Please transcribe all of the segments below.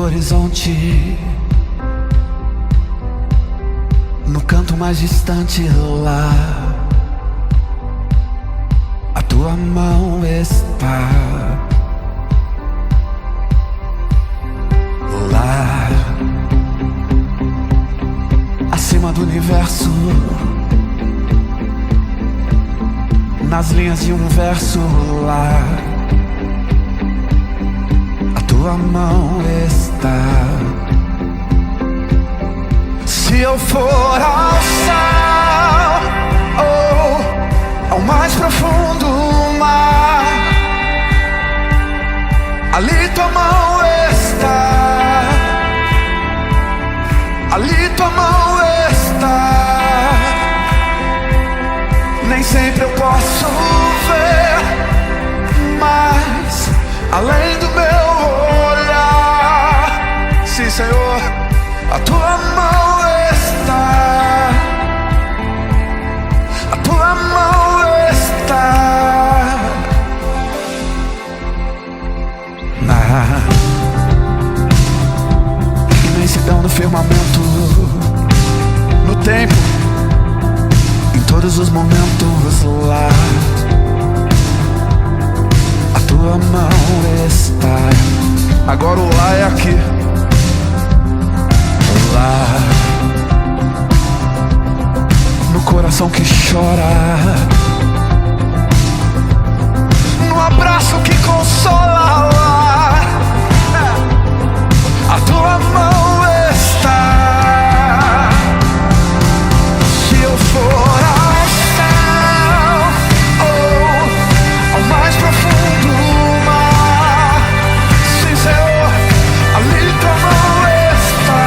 horizonte, no canto mais distante lá, a tua mão está. Lá, acima do universo, nas linhas de um verso lá, a tua mão está. Se eu for ao céu ou ao mais profundo mar, ali tua mão está, ali tua mão está. Nem sempre eu posso ver, mas além do meu olhar, sim, Senhor, a tua mão está, a tua mão está. Na imensidão do firmamento, no tempo, em todos os momentos lá, a tua mão está. Agora o lá é aqui. Lá, no coração que chora, no abraço que consola lá, a tua mão está. Se eu for ao céu ou ao mais profundo mar, sim, Senhor, ali tua mão está,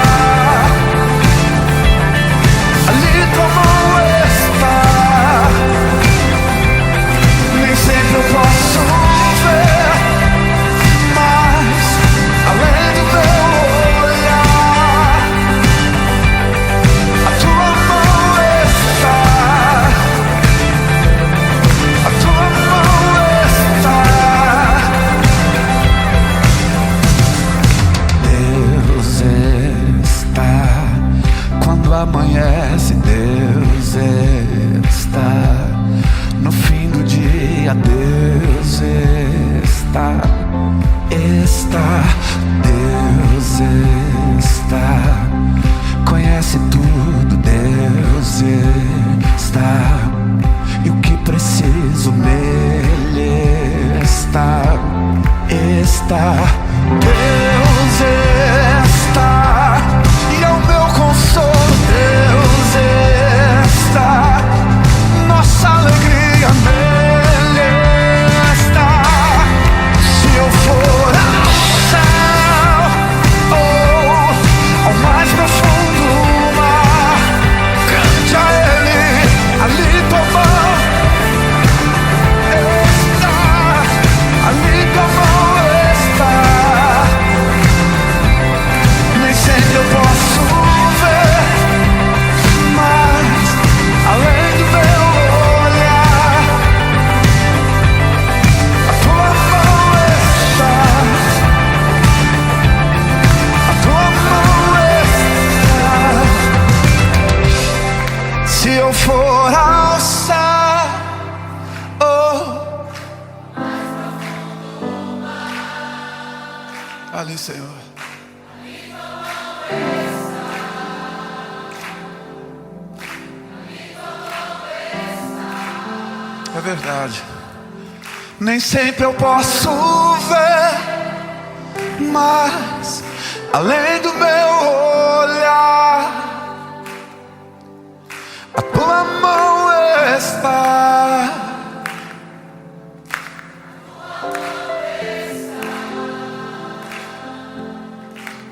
ali tua mão está. Nem sempre eu posso ver, mas além do meu olhar, a tua mão está, a tua mão está. Deus está quando amanhece, Deus está no fim do dia, Deus está, Deus está, conhece tudo, Deus está, e o que preciso nele está, Deus está, e é o meu consolo, Deus está, nossa alegria nele está. Se eu for ao céu ou ao mais profundo mar, cante a ele, ali tua mão está, ali tua mão está. Nem sempre eu posso ver, mas além do meu olhar, a tua mão está, a tua mão está. Se eu for ao céu, ali, Senhor, é verdade. Nem sempre eu posso ver, mas além do meu olhar, a tua mão está,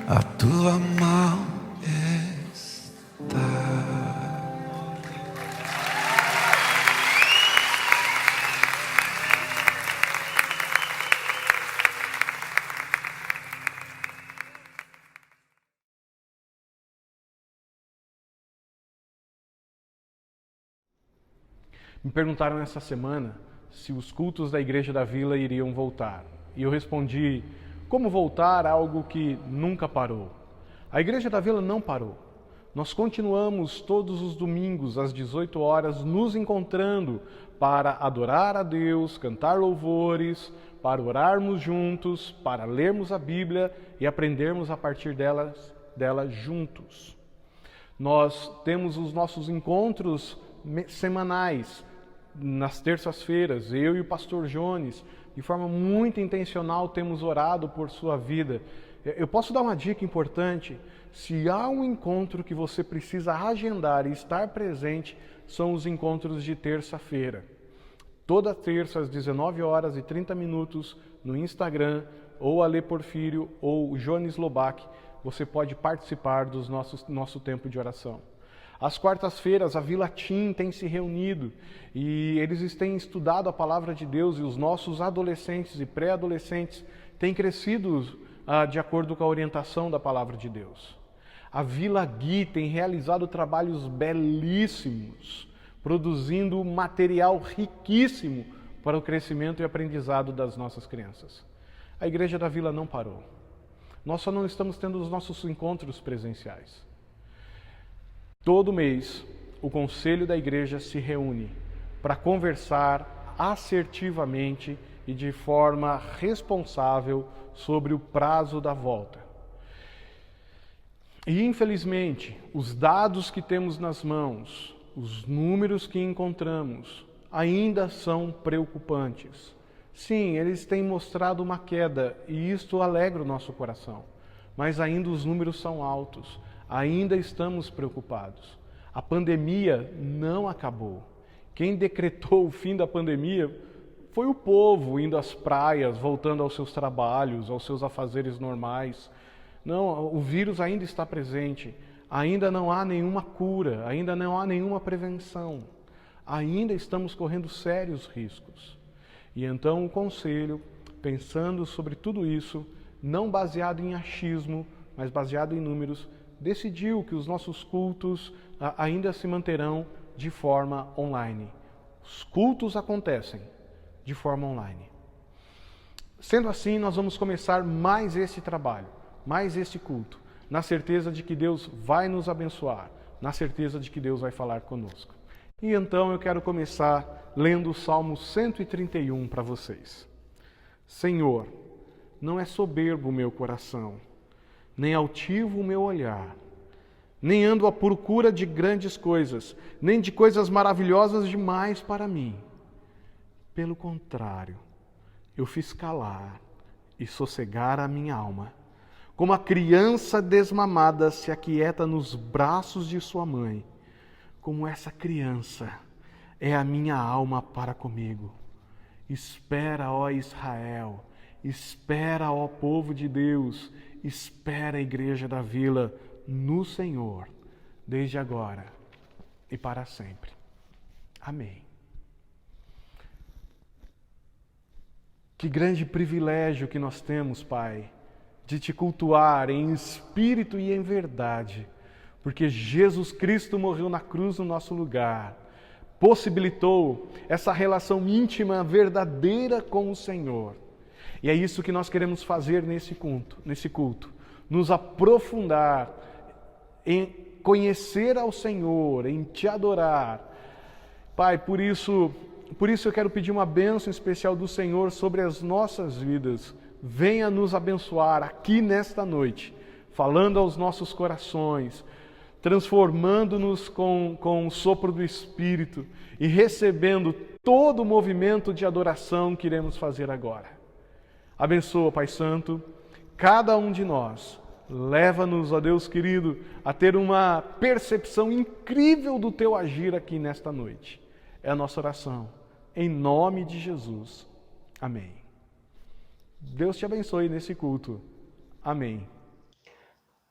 a tua mão está. Me perguntaram essa semana se os cultos da Igreja da Vila iriam voltar. E eu respondi Como voltar a algo que nunca parou? A Igreja da Vila não parou. Nós continuamos todos os domingos às 18 horas nos encontrando para adorar a Deus, cantar louvores, para orarmos juntos, para lermos a Bíblia e aprendermos a partir dela juntos. Nós temos os nossos encontros semanais, nas terças-feiras, eu e o pastor Jones, de forma muito intencional, temos orado por sua vida. Eu posso dar uma dica importante? Se há um encontro que você precisa agendar e estar presente, são os encontros de terça-feira. Toda terça, às 19 horas e 30 minutos, no Instagram, ou Ale Porfírio, ou Jones Lobac, você pode participar do nosso tempo de oração. Às quartas-feiras, a Vila Tim tem se reunido e eles têm estudado a Palavra de Deus e os nossos adolescentes e pré-adolescentes têm crescido de acordo com a orientação da Palavra de Deus. A Vila Gui tem realizado trabalhos belíssimos, produzindo material riquíssimo para o crescimento e aprendizado das nossas crianças. A Igreja da Vila não parou. Nós só não estamos tendo os nossos encontros presenciais. Todo mês, o Conselho da Igreja se reúne para conversar assertivamente e de forma responsável sobre o prazo da volta. E, infelizmente, os dados que temos nas mãos, os números que encontramos, ainda são preocupantes. Sim, eles têm mostrado uma queda e isto alegra o nosso coração, mas ainda os números são altos. Ainda estamos preocupados. A pandemia não acabou. Quem decretou o fim da pandemia foi o povo indo às praias, voltando aos seus trabalhos, aos seus afazeres normais. Não, o vírus ainda está presente. Ainda não há nenhuma cura, ainda não há nenhuma prevenção. Ainda estamos correndo sérios riscos. E então o Conselho, pensando sobre tudo isso, não baseado em achismo, mas baseado em números, decidiu que os nossos cultos ainda se manterão de forma online. Os cultos acontecem de forma online. Sendo assim, nós vamos começar mais esse trabalho, mais esse culto, na certeza de que Deus vai nos abençoar, na certeza de que Deus vai falar conosco. E então eu quero começar lendo o Salmo 131 para vocês. Senhor, não é soberbo o meu coração, nem altivo o meu olhar, nem ando à procura de grandes coisas, nem de coisas maravilhosas demais para mim. Pelo contrário, eu fiz calar e sossegar a minha alma, como a criança desmamada se aquieta nos braços de sua mãe. Como essa criança é a minha alma para comigo. Espera, ó Israel, espera, ó povo de Deus, espera a Igreja da Vila no Senhor, desde agora e para sempre. Amém. Que grande privilégio que nós temos, Pai, de Te cultuar em espírito e em verdade, porque Jesus Cristo morreu na cruz no nosso lugar, possibilitou essa relação íntima, verdadeira com o Senhor. E é isso que nós queremos fazer nesse culto, nos aprofundar em conhecer ao Senhor, em Te adorar. Pai, por isso eu quero pedir uma bênção especial do Senhor sobre as nossas vidas. Venha nos abençoar aqui nesta noite, falando aos nossos corações, transformando-nos com o sopro do Espírito e recebendo todo o movimento de adoração que iremos fazer agora. Abençoa, Pai Santo, cada um de nós. Leva-nos, ó Deus querido, a ter uma percepção incrível do Teu agir aqui nesta noite. É a nossa oração, em nome de Jesus. Amém. Deus te abençoe nesse culto. Amém.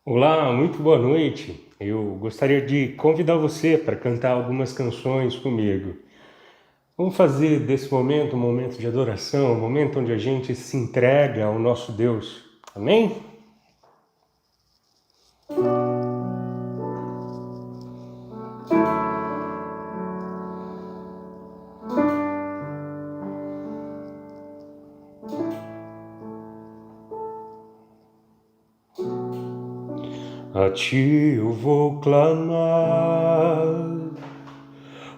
Olá, muito boa noite. Eu gostaria de convidar você para cantar algumas canções comigo. Vamos fazer desse momento um momento de adoração, um momento onde a gente se entrega ao nosso Deus. Amém? A ti eu vou clamar,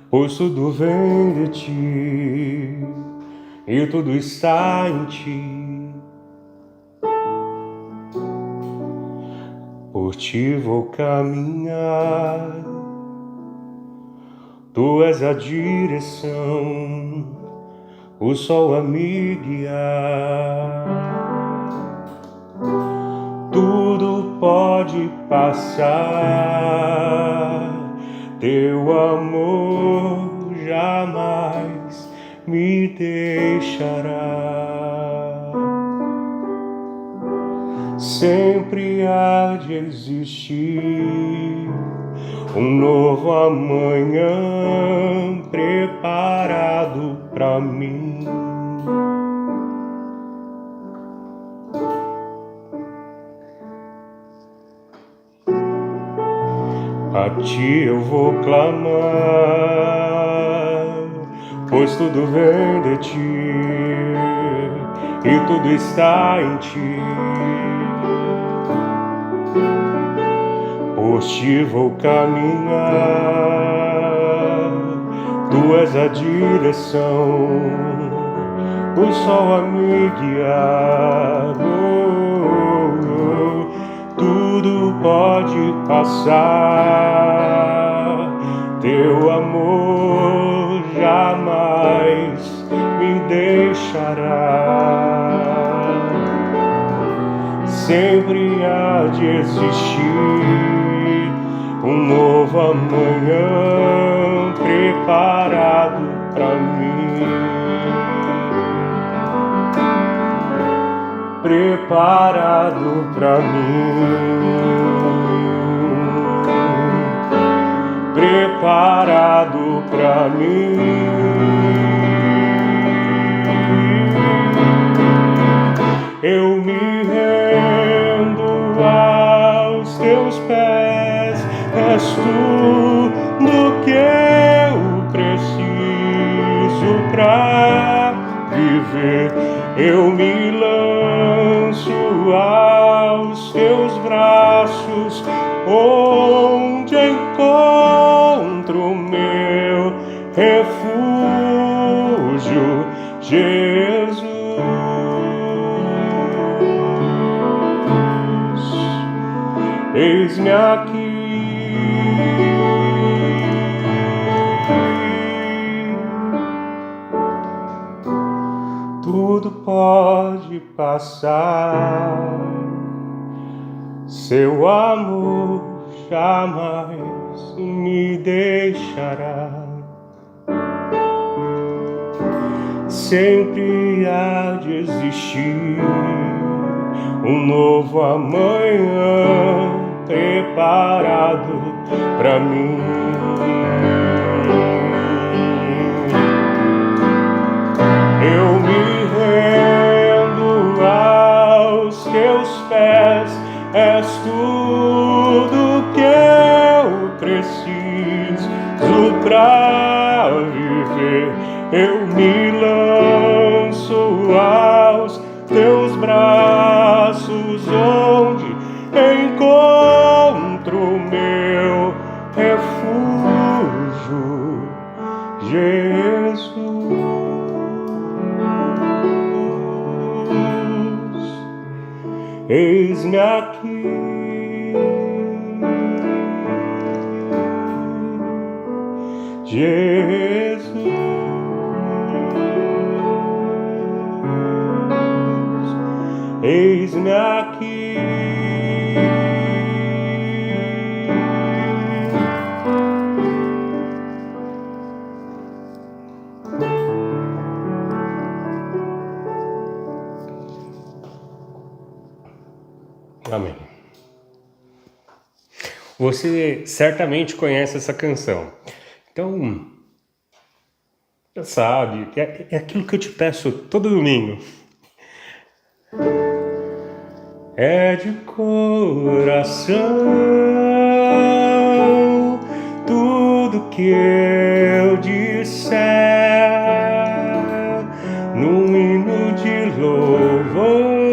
pois tudo vem de ti e tudo está em ti. Por ti vou caminhar, tu és a direção, o sol a me guiar. Tudo pode passar, teu amor jamais me deixará. Sempre há de existir um novo amanhã preparado para mim. A ti eu vou clamar, pois tudo vem de ti e tudo está em ti. Por ti vou caminhar, tu és a direção, o sol a me guiar. Tudo pode passar, teu amor jamais me deixará. Sempre há de existir um novo amanhã preparado para mim. Preparado para mim, preparado para mim. Eu me rendo aos teus pés, és tudo que eu preciso para viver. Eu me lanço aos teus braços, onde encontro meu refúgio, Jesus. Eis-me aqui. Tudo pode passar, seu amor jamais me deixará. Sempre há de existir um novo amanhã preparado para mim. Eu me rendo aos teus pés, és tudo que eu preciso pra viver. Eu me lanço aos teus braços, onde encontro meu refúgio, Jesus. Eis-me aqui, Jesus. Eis-me aqui. Amém. Você certamente conhece essa canção. Então, já sabe, que é aquilo que eu te peço todo domingo. É de coração tudo que eu disser num hino de louvor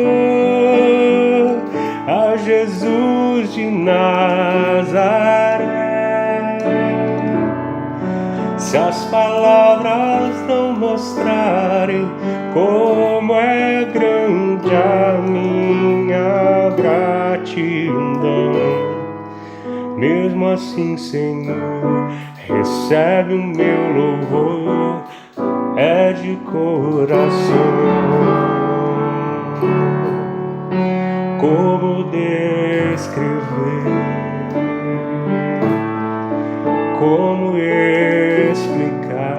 a Jesus de Nazaré. Se as palavras não mostrarem como é grande a minha gratidão, mesmo assim, Senhor, recebe o meu louvor, é de coração. Como descrever, como explicar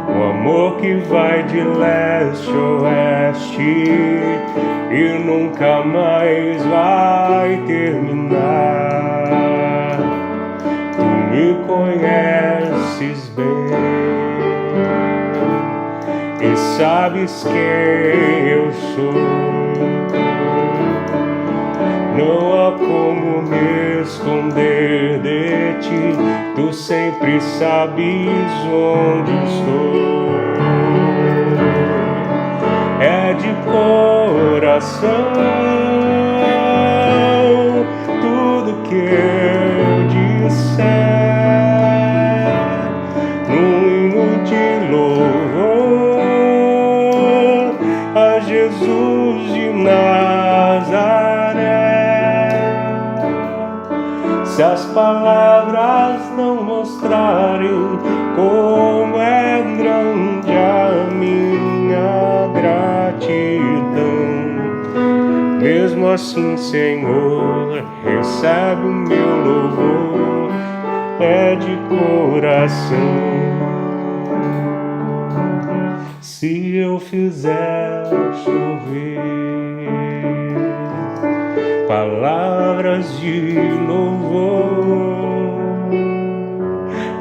o amor que vai de leste a oeste e nunca mais vai terminar. Tu me conheces bem e sabes quem eu sou. Não há como me esconder de ti, tu sempre sabes onde estou. É de coração tudo que eu disser, num hino de louvor a Jesus de Nazaré. Se as palavras não mostrarem como é grande a minha gratidão, mesmo assim, Senhor, recebe o meu louvor, é de coração. Se eu fizer chover palavras de louvor,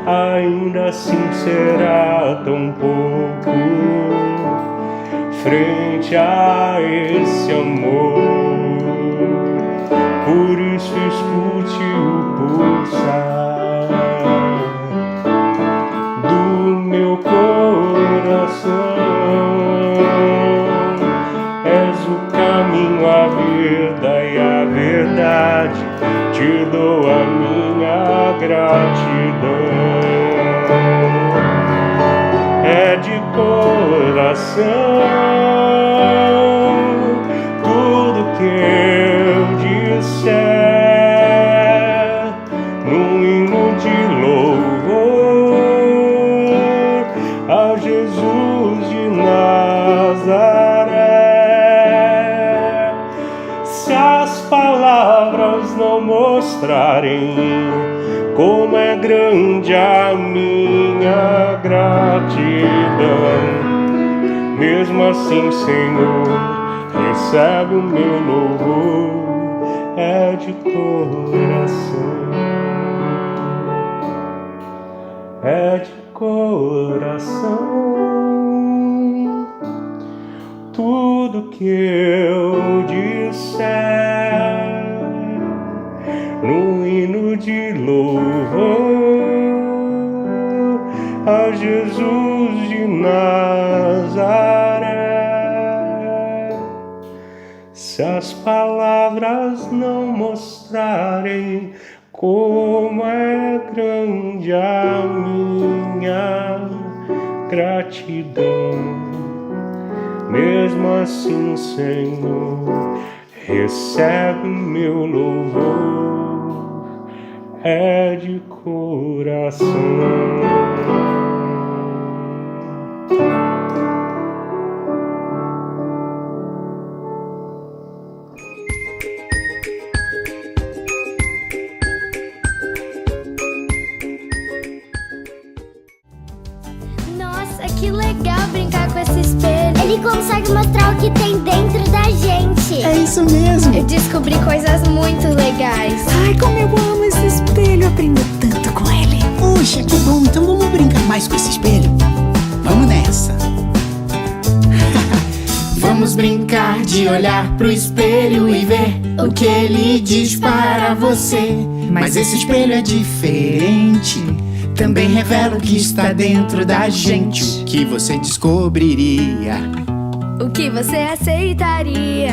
ainda assim será tão pouco frente a esse amor. Por isso escute o pulsar do meu coração. És o caminho, a vida e a verdade, te dou a minha gratidão. É de coração tudo que eu disser, num hino de louvor a Jesus de Nazaré. Se as palavras não mostrarem como é grande a minha gratidão, mesmo assim, Senhor, recebe o meu louvor, é de coração, é de coração. Tudo que eu disser, num hino de louvor a Jesus de Nazaré. Se as palavras não mostrarem como é grande a minha gratidão, mesmo assim, Senhor, recebe meu louvor, é de coração. Nossa, que legal brincar com esse espelho. Ele consegue mostrar o que tem dentro da gente. É isso mesmo. Eu descobri coisas muito legais. Ai, como eu amo esse espelho. Eu aprendo tanto com ele. Puxa, que bom. Então vamos brincar mais com esse espelho. Vamos nessa. Vamos brincar de olhar pro espelho e ver o que ele diz para você. Mas esse espelho é diferente. Também revela o que está dentro da gente. O que você descobriria? O que você aceitaria?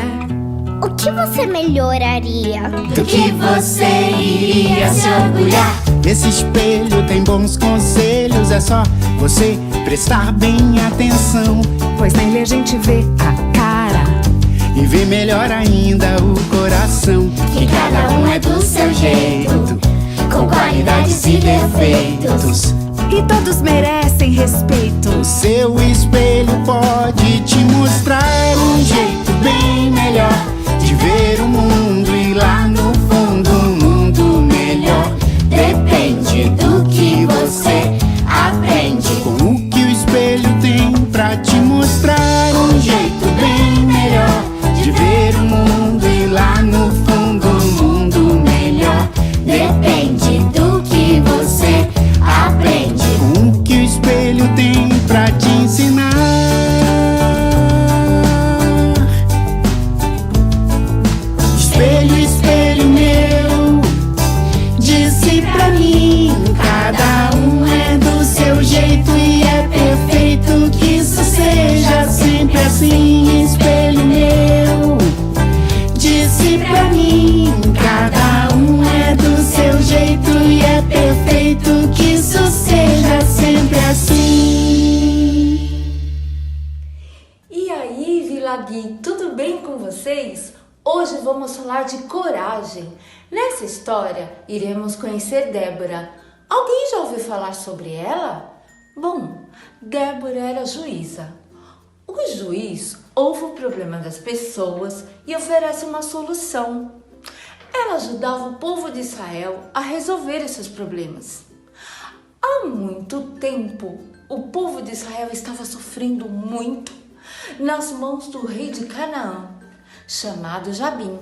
O que você melhoraria? Do que você iria se orgulhar? Esse espelho tem bons conselhos, é só você prestar bem atenção, pois nele a gente vê a cara e vê melhor ainda o coração. Que cada um é do seu jeito, com qualidades e defeitos. e todos merecem respeito. O seu espelho pode te mostrar um jeito bem melhor de ver o mundo, e lá no fundo um mundo melhor Depende do que você aprende. com o que o espelho tem pra te mostrar um jeito bem melhor de ver o mundo, e lá no fundo um mundo melhor Depende do que você aprende. com o que o espelho tem pra te ensinar. Espelho, espelho meu, disse pra mim, cada um é do seu jeito e é perfeito que isso seja sempre assim. Espelho meu, disse pra mim, cada um é do seu jeito e é perfeito que isso seja sempre assim. E aí, Vila Gui, tudo bem com vocês? Hoje vamos falar de coragem. Nessa história, iremos conhecer Débora. Alguém já ouviu falar sobre ela? Bom, Débora era juíza. O juiz ouve o problema das pessoas e oferece uma solução. Ela ajudava o povo de Israel a resolver esses problemas. Há muito tempo, o povo de Israel estava sofrendo muito nas mãos do rei de Canaã, chamado Jabim.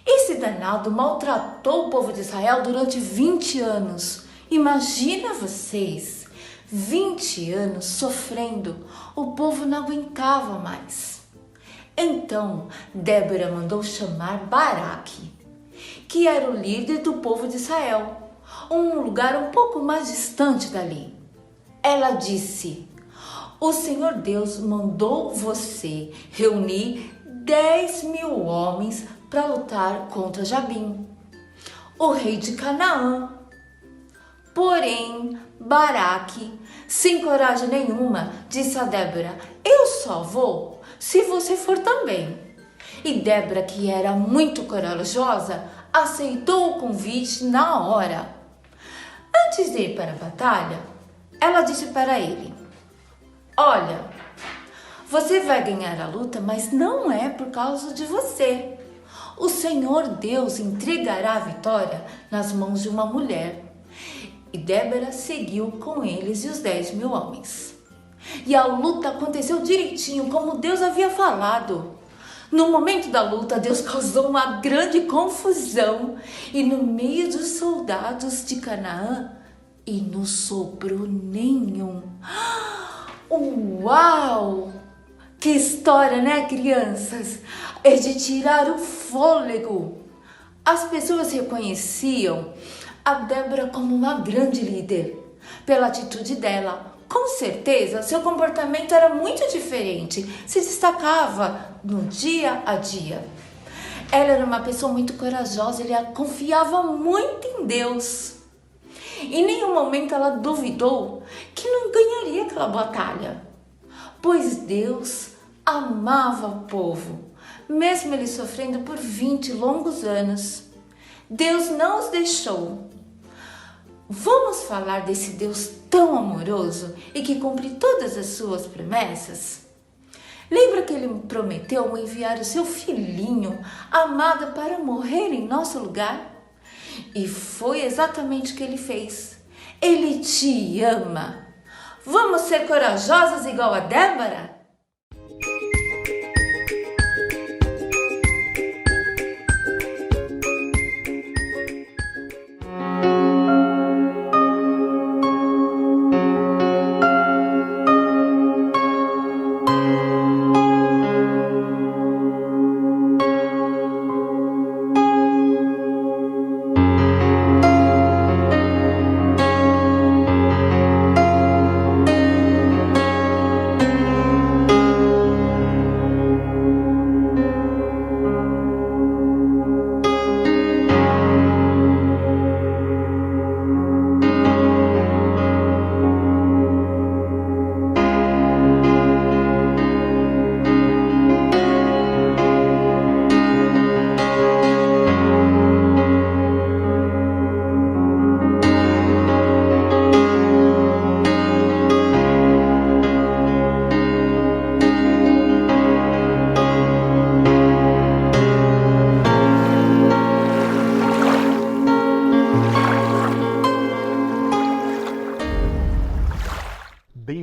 Esse danado maltratou o povo de Israel durante 20 anos. Imagina vocês, 20 anos sofrendo, o povo não aguentava mais. Então, Débora mandou chamar Baraque, que era o líder do povo de Israel, um lugar um pouco mais distante dali. Ela disse: o Senhor Deus mandou você reunir 10.000 homens para lutar contra Jabim, o rei de Canaã. Porém, Baraque, sem coragem nenhuma, disse a Débora: eu só vou se você for também. E Débora, que era muito corajosa, aceitou o convite na hora. Antes de ir para a batalha, ela disse para ele: olha, você vai ganhar a luta, mas não é por causa de você. O Senhor Deus entregará a vitória nas mãos de uma mulher. E Débora seguiu com eles e os 10.000 homens. E a luta aconteceu direitinho, como Deus havia falado. No momento da luta, Deus causou uma grande confusão. E no meio dos soldados de Canaã, e não sobrou nenhum. Uau! Que história, né, crianças? É de tirar o fôlego. As pessoas reconheciam a Débora como uma grande líder, pela atitude dela. Com certeza, seu comportamento era muito diferente, se destacava no dia a dia. Ela era uma pessoa muito corajosa, ela confiava muito em Deus. Em nenhum momento ela duvidou que não ganharia aquela batalha, pois Deus amava o povo, mesmo ele sofrendo por 20 longos anos. Deus não os deixou. Vamos falar desse Deus tão amoroso e que cumpre todas as suas promessas? Lembra que ele prometeu enviar o seu filhinho amado para morrer em nosso lugar? E foi exatamente o que ele fez. Ele te ama. Vamos ser corajosas igual a Débora?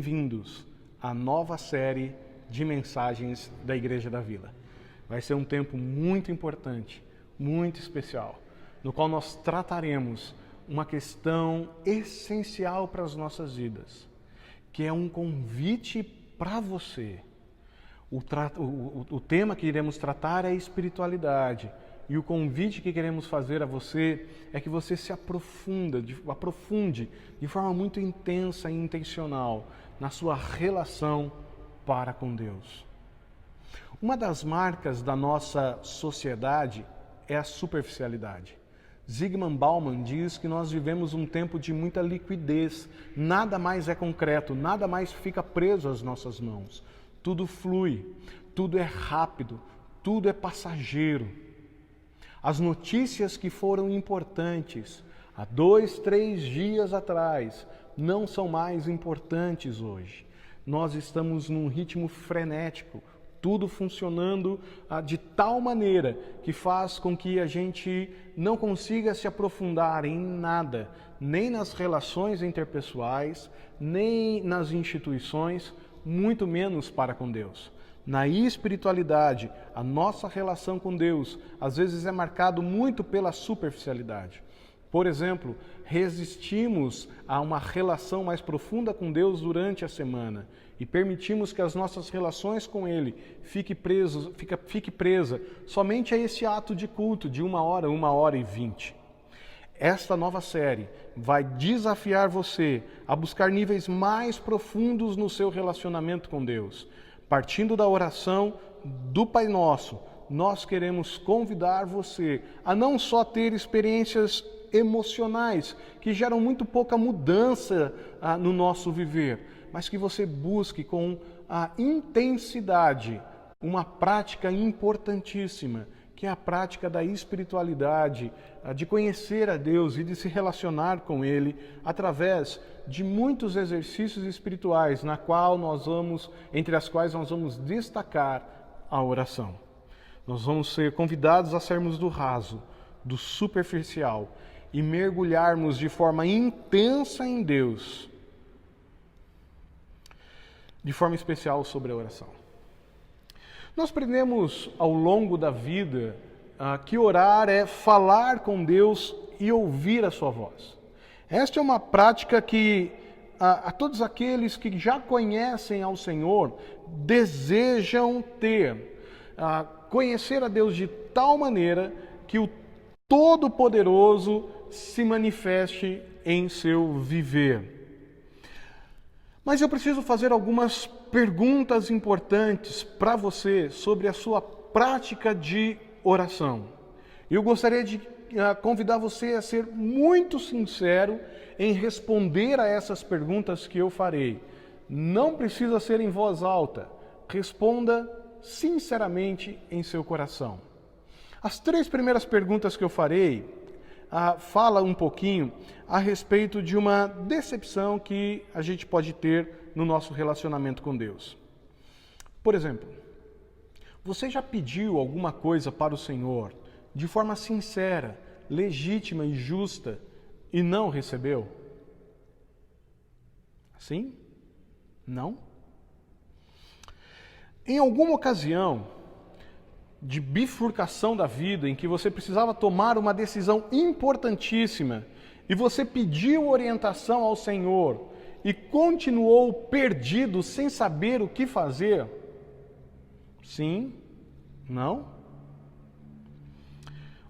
bem-vindos à nova série de mensagens da Igreja da Vila. Vai ser um tempo muito importante, muito especial, no qual nós trataremos uma questão essencial para as nossas vidas, que é um convite para você. O tema que iremos tratar é espiritualidade, e o convite que queremos fazer a você é que você se aprofunde de forma muito intensa e intencional na sua relação para com Deus. Uma das marcas da nossa sociedade é a superficialidade. Zygmunt Bauman diz que nós vivemos um tempo de muita liquidez, nada mais é concreto, nada mais fica preso às nossas mãos. Tudo flui, tudo é rápido, tudo é passageiro. As notícias que foram importantes há 2, 3 dias atrás não são mais importantes hoje. Nós estamos num ritmo frenético, tudo funcionando de tal maneira que faz com que a gente não consiga se aprofundar em nada, nem nas relações interpessoais, nem nas instituições, muito menos para com Deus. Na espiritualidade, a nossa relação com Deus às vezes é marcado muito pela superficialidade. Por exemplo, resistimos a uma relação mais profunda com Deus durante a semana e permitimos que as nossas relações com Ele fique presa somente a esse ato de culto de 1 hora, 1h20. Esta nova série vai desafiar você a buscar níveis mais profundos no seu relacionamento com Deus. Partindo da oração do Pai Nosso, nós queremos convidar você a não só ter experiências emocionais que geram muito pouca mudança no nosso viver, mas que você busque com a intensidade uma prática importantíssima, que é a prática da espiritualidade, de conhecer a Deus e de se relacionar com Ele através de muitos exercícios espirituais, entre as quais nós vamos destacar a oração. Nós vamos ser convidados a sermos do raso, do superficial e mergulharmos de forma intensa em Deus, de forma especial sobre a oração. Nós aprendemos ao longo da vida que orar é falar com Deus e ouvir a sua voz. Esta é uma prática que a todos aqueles que já conhecem ao Senhor desejam ter. Conhecer a Deus de tal maneira que o Todo-Poderoso se manifeste em seu viver. Mas eu preciso fazer algumas perguntas importantes para você sobre a sua prática de oração. Eu gostaria de convidar você a ser muito sincero em responder a essas perguntas que eu farei. Não precisa ser em voz alta. Responda sinceramente em seu coração. As 3 primeiras perguntas que eu farei fala um pouquinho a respeito de uma decepção que a gente pode ter no nosso relacionamento com Deus. Por exemplo, você já pediu alguma coisa para o Senhor de forma sincera, legítima e justa e não recebeu? Sim? Não? Em alguma ocasião de bifurcação da vida, em que você precisava tomar uma decisão importantíssima e você pediu orientação ao Senhor e continuou perdido sem saber o que fazer? Sim? Não?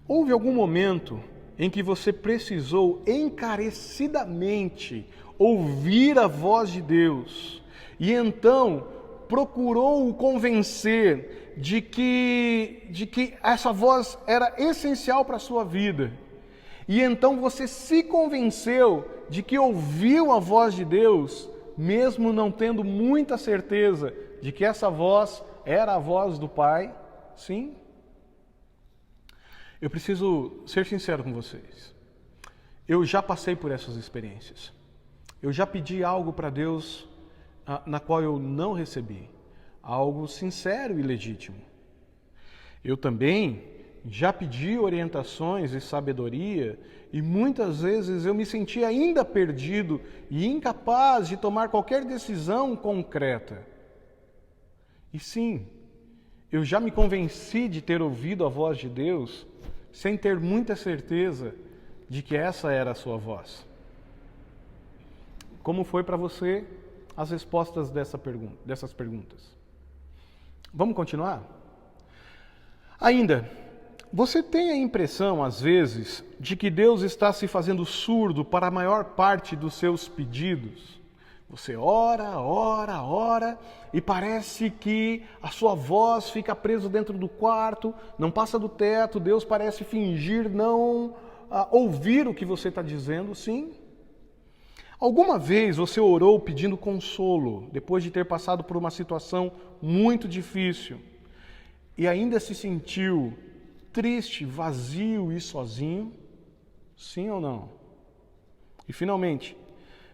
Houve algum momento em que você precisou encarecidamente ouvir a voz de Deus e então procurou o convencer de que essa voz era essencial para a sua vida. E então você se convenceu de que ouviu a voz de Deus, mesmo não tendo muita certeza de que essa voz era a voz do Pai? Sim? Eu preciso ser sincero com vocês. Eu já passei por essas experiências. Eu já pedi algo para Deus na qual eu não recebi. Algo sincero e legítimo. Eu também já pedi orientações e sabedoria e muitas vezes eu me senti ainda perdido e incapaz de tomar qualquer decisão concreta. E sim, eu já me convenci de ter ouvido a voz de Deus sem ter muita certeza de que essa era a sua voz. Como foi para você as respostas dessas perguntas? Vamos continuar? Ainda, você tem a impressão, às vezes, de que Deus está se fazendo surdo para a maior parte dos seus pedidos? Você ora, e parece que a sua voz fica presa dentro do quarto, não passa do teto, Deus parece fingir não ouvir o que você está dizendo, sim? Alguma vez você orou pedindo consolo, depois de ter passado por uma situação muito difícil, e ainda se sentiu triste, vazio e sozinho? Sim ou não? E finalmente,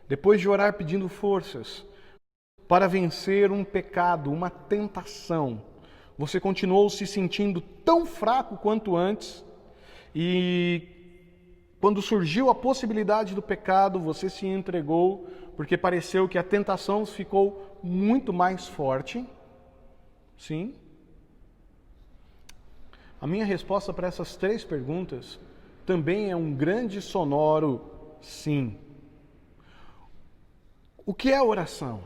depois de orar pedindo forças para vencer um pecado, uma tentação, você continuou se sentindo tão fraco quanto antes e quando surgiu a possibilidade do pecado, você se entregou porque pareceu que a tentação ficou muito mais forte? Sim? A minha resposta para essas 3 perguntas também é um grande sonoro sim. O que é oração?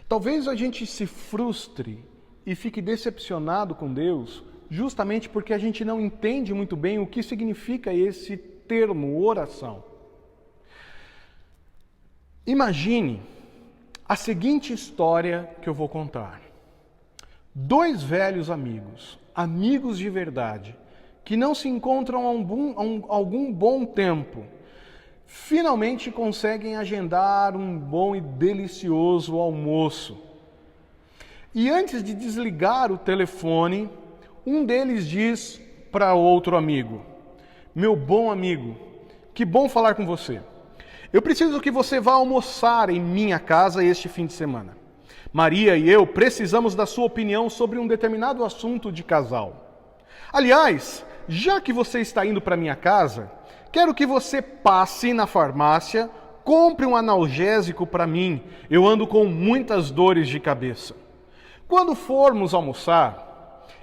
Talvez a gente se frustre e fique decepcionado com Deus justamente porque a gente não entende muito bem o que significa esse termo, oração. Imagine a seguinte história que eu vou contar. 2 velhos amigos, amigos de verdade, que não se encontram há algum bom tempo, finalmente conseguem agendar um bom e delicioso almoço. E antes de desligar o telefone, um deles diz para outro amigo: meu bom amigo, que bom falar com você. Eu preciso que você vá almoçar em minha casa este fim de semana. Maria e eu precisamos da sua opinião sobre um determinado assunto de casal. Aliás, já que você está indo para minha casa, quero que você passe na farmácia, compre um analgésico para mim. Eu ando com muitas dores de cabeça. Quando formos almoçar,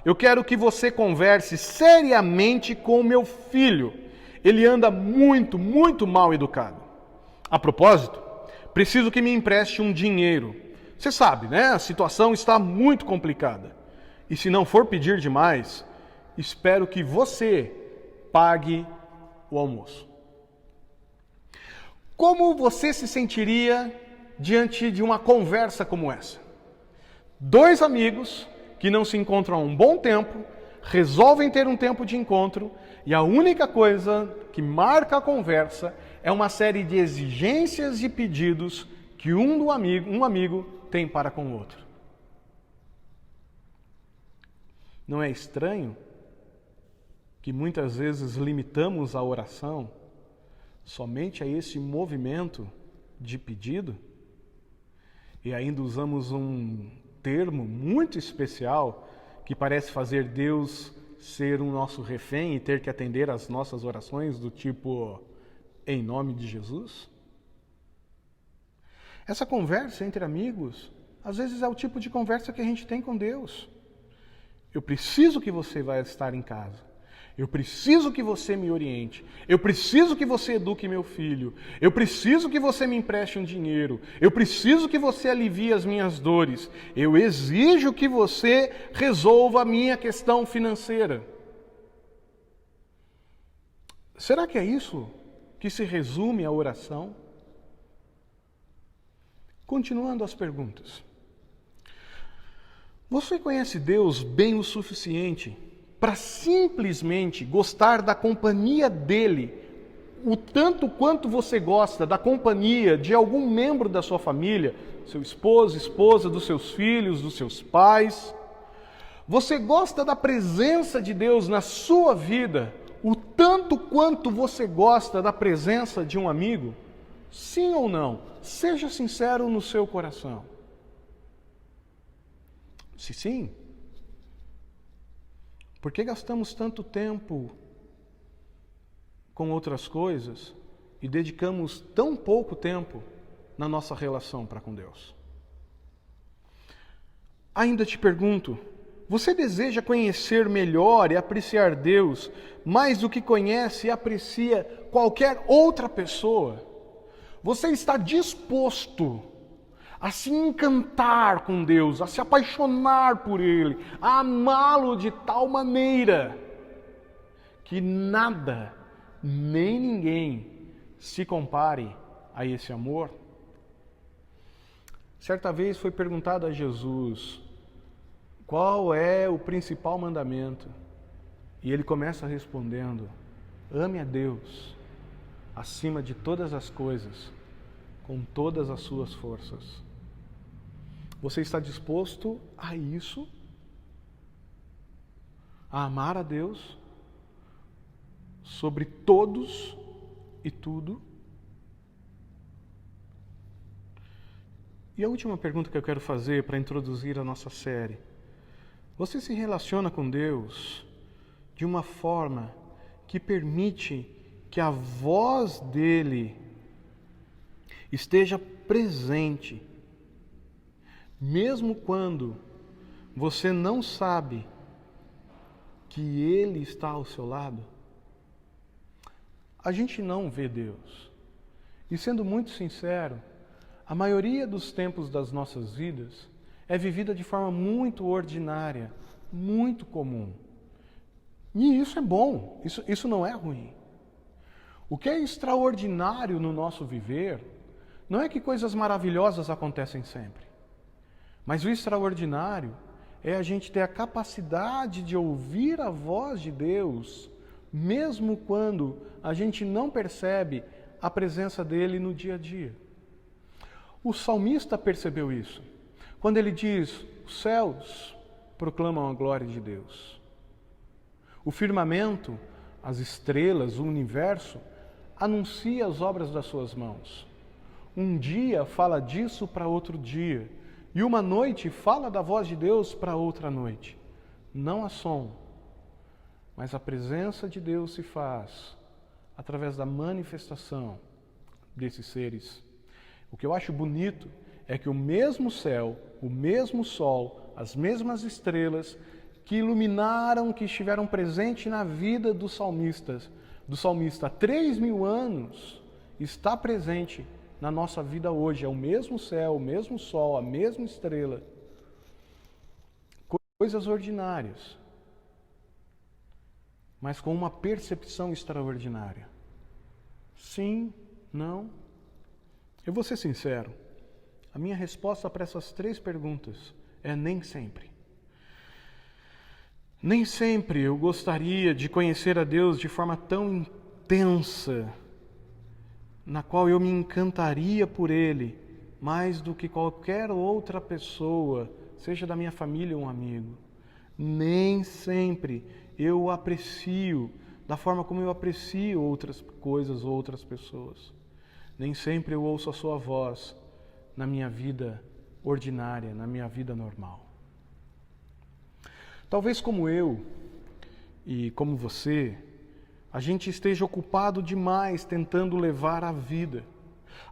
eu quero que você converse seriamente com o meu filho. Ele anda muito mal educado. A propósito, preciso que me empreste um dinheiro. Você sabe, né? A situação está muito complicada. E se não for pedir demais, espero que você pague o almoço. Como você se sentiria diante de uma conversa como essa? 2 amigos que não se encontram há um bom tempo, resolvem ter um tempo de encontro e a única coisa que marca a conversa é uma série de exigências e pedidos que um amigo tem para com o outro. Não é estranho que muitas vezes limitamos a oração somente a esse movimento de pedido? E ainda usamos um termo muito especial que parece fazer Deus ser um nosso refém e ter que atender às nossas orações do tipo, em nome de Jesus? Essa conversa entre amigos, às vezes é o tipo de conversa que a gente tem com Deus. Eu preciso que você vá estar em casa. Eu preciso que você me oriente. Eu preciso que você eduque meu filho. Eu preciso que você me empreste um dinheiro. Eu preciso que você alivie as minhas dores. Eu exijo que você resolva a minha questão financeira. Será que é isso que se resume a oração? Continuando as perguntas. Você conhece Deus bem o suficiente para simplesmente gostar da companhia dele, o tanto quanto você gosta da companhia de algum membro da sua família, seu esposo, esposa, dos seus filhos, dos seus pais? Você gosta da presença de Deus na sua vida, o tanto quanto você gosta da presença de um amigo? Sim ou não? Seja sincero no seu coração. Se sim, Por que gastamos tanto tempo com outras coisas e dedicamos tão pouco tempo na nossa relação para com Deus? Ainda te pergunto, você deseja conhecer melhor e apreciar Deus mais do que conhece e aprecia qualquer outra pessoa? Você está disposto a se encantar com Deus, a se apaixonar por Ele, a amá-lo de tal maneira que nada, nem ninguém se compare a esse amor? Certa vez foi perguntado a Jesus qual é o principal mandamento. E ele começa respondendo: ame a Deus acima de todas as coisas, com todas as suas forças. Você está disposto a isso? A amar a Deus sobre todos e tudo? E a última pergunta que eu quero fazer para introduzir a nossa série: você se relaciona com Deus de uma forma que permite que a voz dele esteja presente, mesmo quando você não sabe que Ele está ao seu lado? A gente não vê Deus. E sendo muito sincero, a maioria dos tempos das nossas vidas é vivida de forma muito ordinária, muito comum. E isso é bom, isso não é ruim. O que é extraordinário no nosso viver não é que coisas maravilhosas acontecem sempre. Mas o extraordinário é a gente ter a capacidade de ouvir a voz de Deus, mesmo quando a gente não percebe a presença dele no dia a dia. O salmista percebeu isso, quando ele diz: os céus proclamam a glória de Deus. O firmamento, as estrelas, o universo, anuncia as obras das suas mãos. Um dia fala disso para outro dia, e uma noite fala da voz de Deus para outra noite. Não há som, mas a presença de Deus se faz através da manifestação desses seres. O que eu acho bonito é que o mesmo céu, o mesmo sol, as mesmas estrelas que iluminaram, que estiveram presentes na vida do salmista há 3.000 anos, está presente na nossa vida hoje. É o mesmo céu, o mesmo sol, a mesma estrela. Coisas ordinárias, mas com uma percepção extraordinária. Sim, não. Eu vou ser sincero, a minha resposta para essas 3 perguntas é nem sempre. Nem sempre eu gostaria de conhecer a Deus de forma tão intensa, na qual eu me encantaria por Ele, mais do que qualquer outra pessoa, seja da minha família ou um amigo. Nem sempre eu o aprecio da forma como eu aprecio outras coisas ou outras pessoas. Nem sempre eu ouço a sua voz na minha vida ordinária, na minha vida normal. Talvez como eu e como você, a gente esteja ocupado demais tentando levar a vida.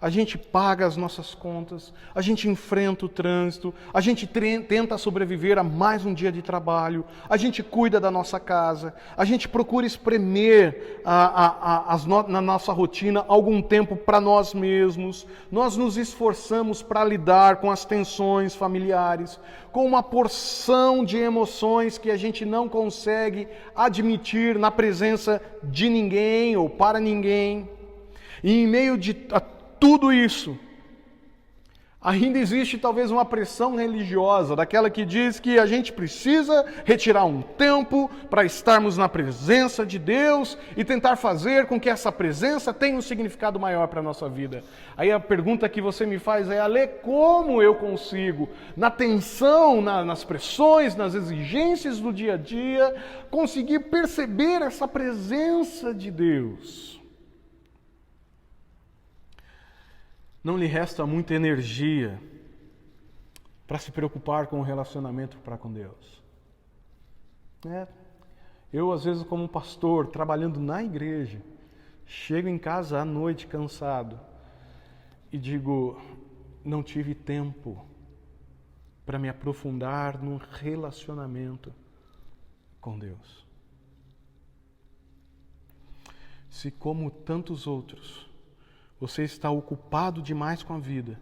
A gente paga as nossas contas, a gente enfrenta o trânsito, a gente tenta sobreviver a mais um dia de trabalho, a gente cuida da nossa casa, a gente procura espremer na nossa rotina algum tempo para nós mesmos, nós nos esforçamos para lidar com as tensões familiares, com uma porção de emoções que a gente não consegue admitir na presença de ninguém ou para ninguém. E em meio a tudo isso, ainda existe talvez uma pressão religiosa, daquela que diz que a gente precisa retirar um tempo para estarmos na presença de Deus e tentar fazer com que essa presença tenha um significado maior para a nossa vida. Aí a pergunta que você me faz é: Ale, como eu consigo, na tensão, nas pressões, nas exigências do dia a dia, conseguir perceber essa presença de Deus? Não lhe resta muita energia para se preocupar com o relacionamento para com Deus. Eu, às vezes, como pastor, trabalhando na igreja, chego em casa à noite cansado e digo, não tive tempo para me aprofundar num relacionamento com Deus. Se, como tantos outros, você está ocupado demais com a vida,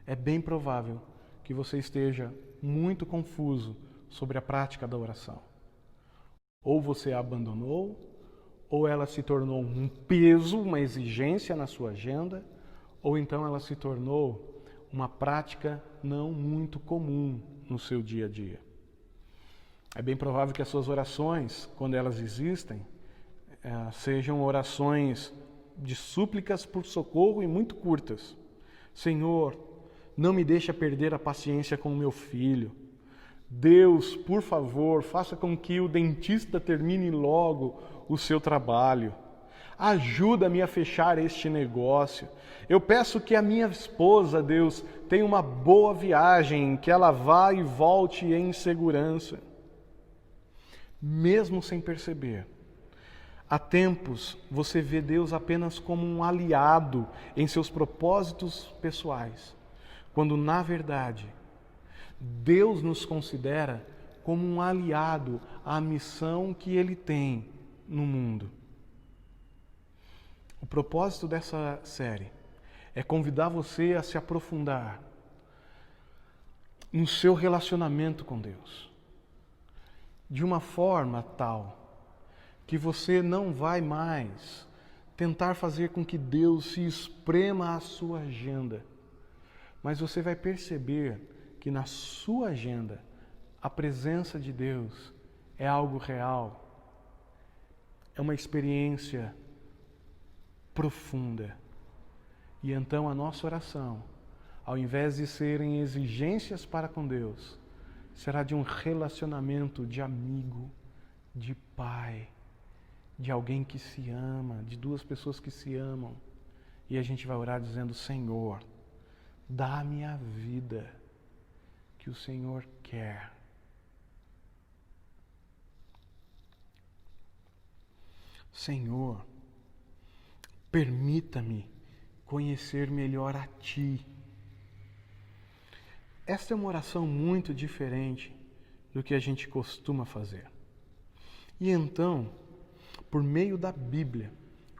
é bem provável que você esteja muito confuso sobre a prática da oração. Ou você a abandonou, ou ela se tornou um peso, uma exigência na sua agenda, ou então ela se tornou uma prática não muito comum no seu dia a dia. É bem provável que as suas orações, quando elas existem, sejam orações de súplicas por socorro e muito curtas. Senhor, não me deixa perder a paciência com o meu filho. Deus, por favor, faça com que o dentista termine logo o seu trabalho. Ajuda-me a fechar este negócio. Eu peço que a minha esposa, Deus, tenha uma boa viagem, que ela vá e volte em segurança. Mesmo sem perceber, há tempos você vê Deus apenas como um aliado em seus propósitos pessoais, quando na verdade Deus nos considera como um aliado à missão que Ele tem no mundo. O propósito dessa série é convidar você a se aprofundar no seu relacionamento com Deus, de uma forma tal que você não vai mais tentar fazer com que Deus se esprema a sua agenda, mas você vai perceber que na sua agenda a presença de Deus é algo real, é uma experiência profunda. E então a nossa oração, ao invés de serem exigências para com Deus, será de um relacionamento de amigo, de pai, de alguém que se ama, de duas pessoas que se amam. E a gente vai orar dizendo, Senhor, dá-me a vida que o Senhor quer. Senhor, permita-me conhecer melhor a Ti. Esta é uma oração muito diferente do que a gente costuma fazer. E então, por meio da Bíblia,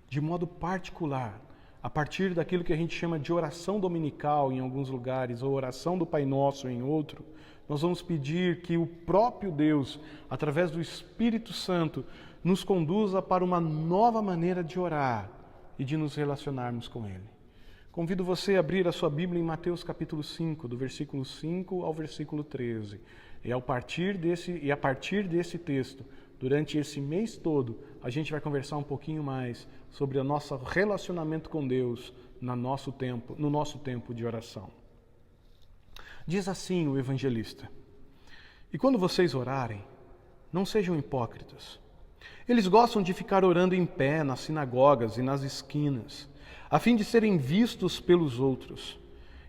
de modo particular, a partir daquilo que a gente chama de oração dominical em alguns lugares, ou oração do Pai Nosso em outro, nós vamos pedir que o próprio Deus, através do Espírito Santo, nos conduza para uma nova maneira de orar e de nos relacionarmos com Ele. Convido você a abrir a sua Bíblia em Mateus capítulo 5, do versículo 5 ao versículo 13. E a partir desse texto, durante esse mês todo, a gente vai conversar um pouquinho mais sobre o nosso relacionamento com Deus no nosso tempo de oração. Diz assim o evangelista: E quando vocês orarem, não sejam hipócritas. Eles gostam de ficar orando em pé nas sinagogas e nas esquinas, a fim de serem vistos pelos outros.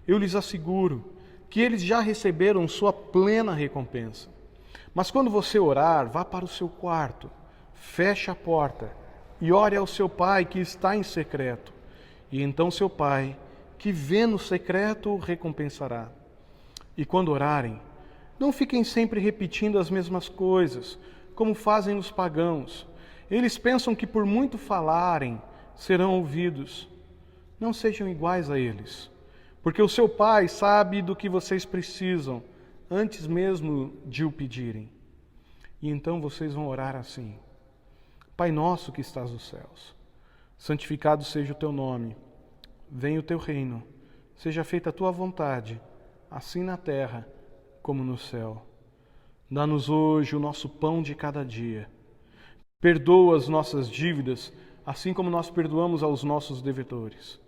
Eu lhes asseguro que eles já receberam sua plena recompensa. Mas quando você orar, vá para o seu quarto, feche a porta e ore ao seu Pai que está em secreto. E então seu Pai, que vê no secreto, o recompensará. E quando orarem, não fiquem sempre repetindo as mesmas coisas, como fazem os pagãos. Eles pensam que por muito falarem, serão ouvidos. Não sejam iguais a eles, porque o seu Pai sabe do que vocês precisam, antes mesmo de o pedirem. E então vocês vão orar assim: Pai nosso que estás nos céus, santificado seja o teu nome, venha o teu reino, seja feita a tua vontade, assim na terra como no céu. Dá-nos hoje o nosso pão de cada dia. Perdoa as nossas dívidas, assim como nós perdoamos aos nossos devedores.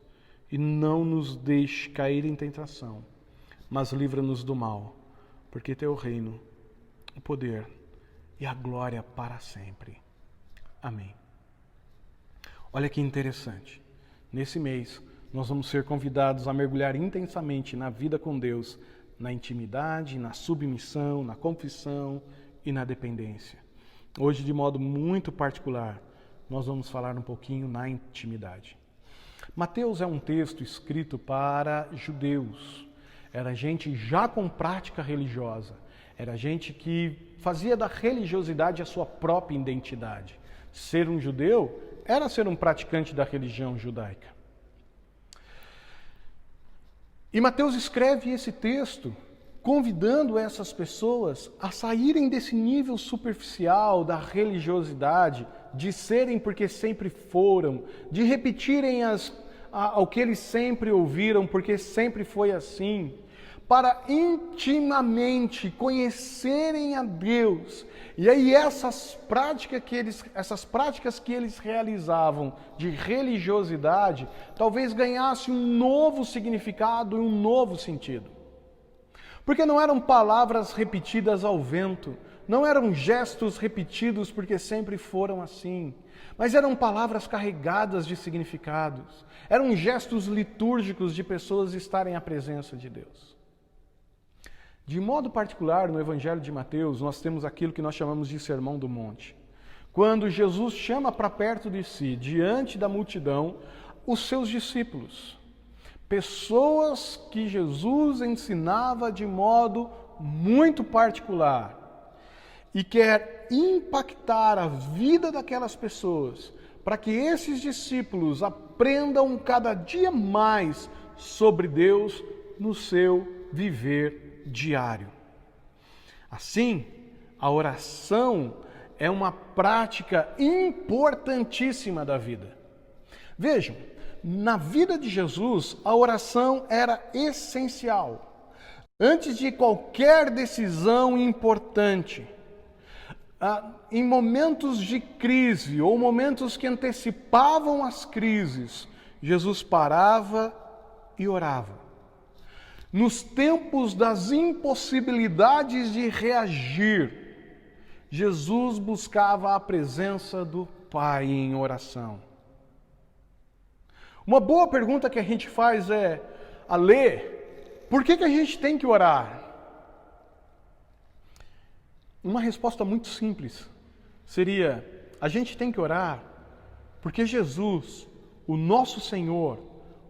E não nos deixe cair em tentação, mas livra-nos do mal, porque teu reino, o poder e a glória para sempre. Amém. Olha que interessante. Nesse mês, nós vamos ser convidados a mergulhar intensamente na vida com Deus, na intimidade, na submissão, na confissão e na dependência. Hoje, de modo muito particular, nós vamos falar um pouquinho na intimidade. Mateus é um texto escrito para judeus. Era gente já com prática religiosa. Era gente que fazia da religiosidade a sua própria identidade. Ser um judeu era ser um praticante da religião judaica. E Mateus escreve esse texto convidando essas pessoas a saírem desse nível superficial da religiosidade, de serem porque sempre foram, de repetirem ao que eles sempre ouviram porque sempre foi assim, para intimamente conhecerem a Deus. E aí essas práticas que eles realizavam de religiosidade, talvez ganhassem um novo significado e um novo sentido. Porque não eram palavras repetidas ao vento, não eram gestos repetidos porque sempre foram assim, mas eram palavras carregadas de significados, eram gestos litúrgicos de pessoas estarem à presença de Deus. De modo particular, no Evangelho de Mateus, nós temos aquilo que nós chamamos de Sermão do Monte. Quando Jesus chama para perto de si, diante da multidão, os seus discípulos. Pessoas que Jesus ensinava de modo muito particular e quer impactar a vida daquelas pessoas para que esses discípulos aprendam cada dia mais sobre Deus no seu viver diário. Assim, a oração é uma prática importantíssima da vida. Vejam, na vida de Jesus, a oração era essencial. Antes de qualquer decisão importante, em momentos de crise ou momentos que antecipavam as crises, Jesus parava e orava. Nos tempos das impossibilidades de reagir, Jesus buscava a presença do Pai em oração. Uma boa pergunta que a gente faz é, Alê, por que a gente tem que orar? Uma resposta muito simples seria, a gente tem que orar porque Jesus, o nosso Senhor,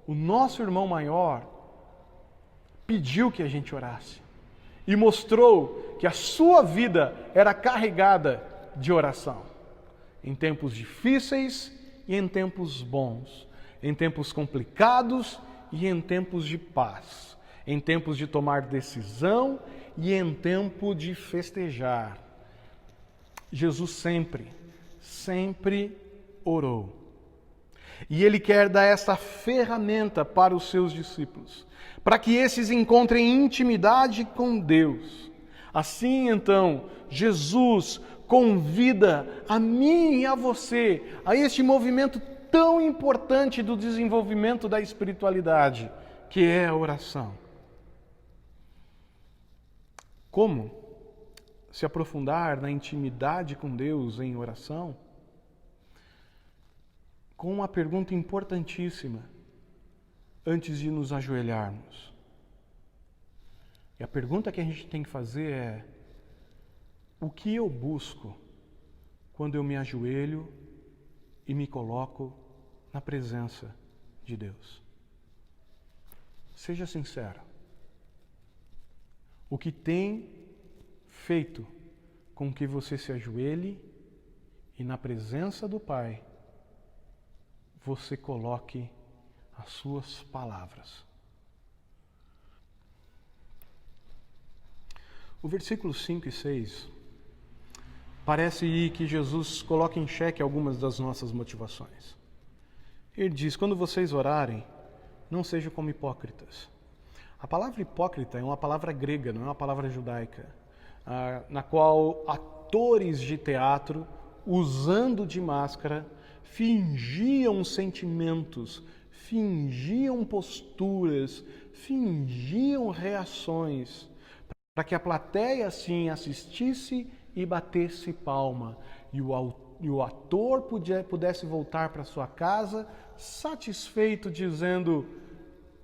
o nosso irmão maior, pediu que a gente orasse e mostrou que a sua vida era carregada de oração, em tempos difíceis e em tempos bons. Em tempos complicados e em tempos de paz, em tempos de tomar decisão e em tempo de festejar. Jesus sempre orou. E Ele quer dar essa ferramenta para os seus discípulos, para que esses encontrem intimidade com Deus. Assim, então, Jesus convida a mim e a você a este movimento tão importante do desenvolvimento da espiritualidade, que é a oração. Como se aprofundar na intimidade com Deus em oração? Com uma pergunta importantíssima, antes de nos ajoelharmos. E a pergunta que a gente tem que fazer é: o que eu busco quando eu me ajoelho e me coloco na presença de Deus? Seja sincero. O que tem feito com que você se ajoelhe e na presença do Pai você coloque as suas palavras? O versículo 5 e 6 parece que Jesus coloca em xeque algumas das nossas motivações. Ele diz, quando vocês orarem, não sejam como hipócritas. A palavra hipócrita é uma palavra grega, não é uma palavra judaica, na qual atores de teatro, usando de máscara, fingiam sentimentos, fingiam posturas, fingiam reações, para que a plateia assim assistisse e batesse palma, e o ator pudesse voltar para sua casa satisfeito, dizendo: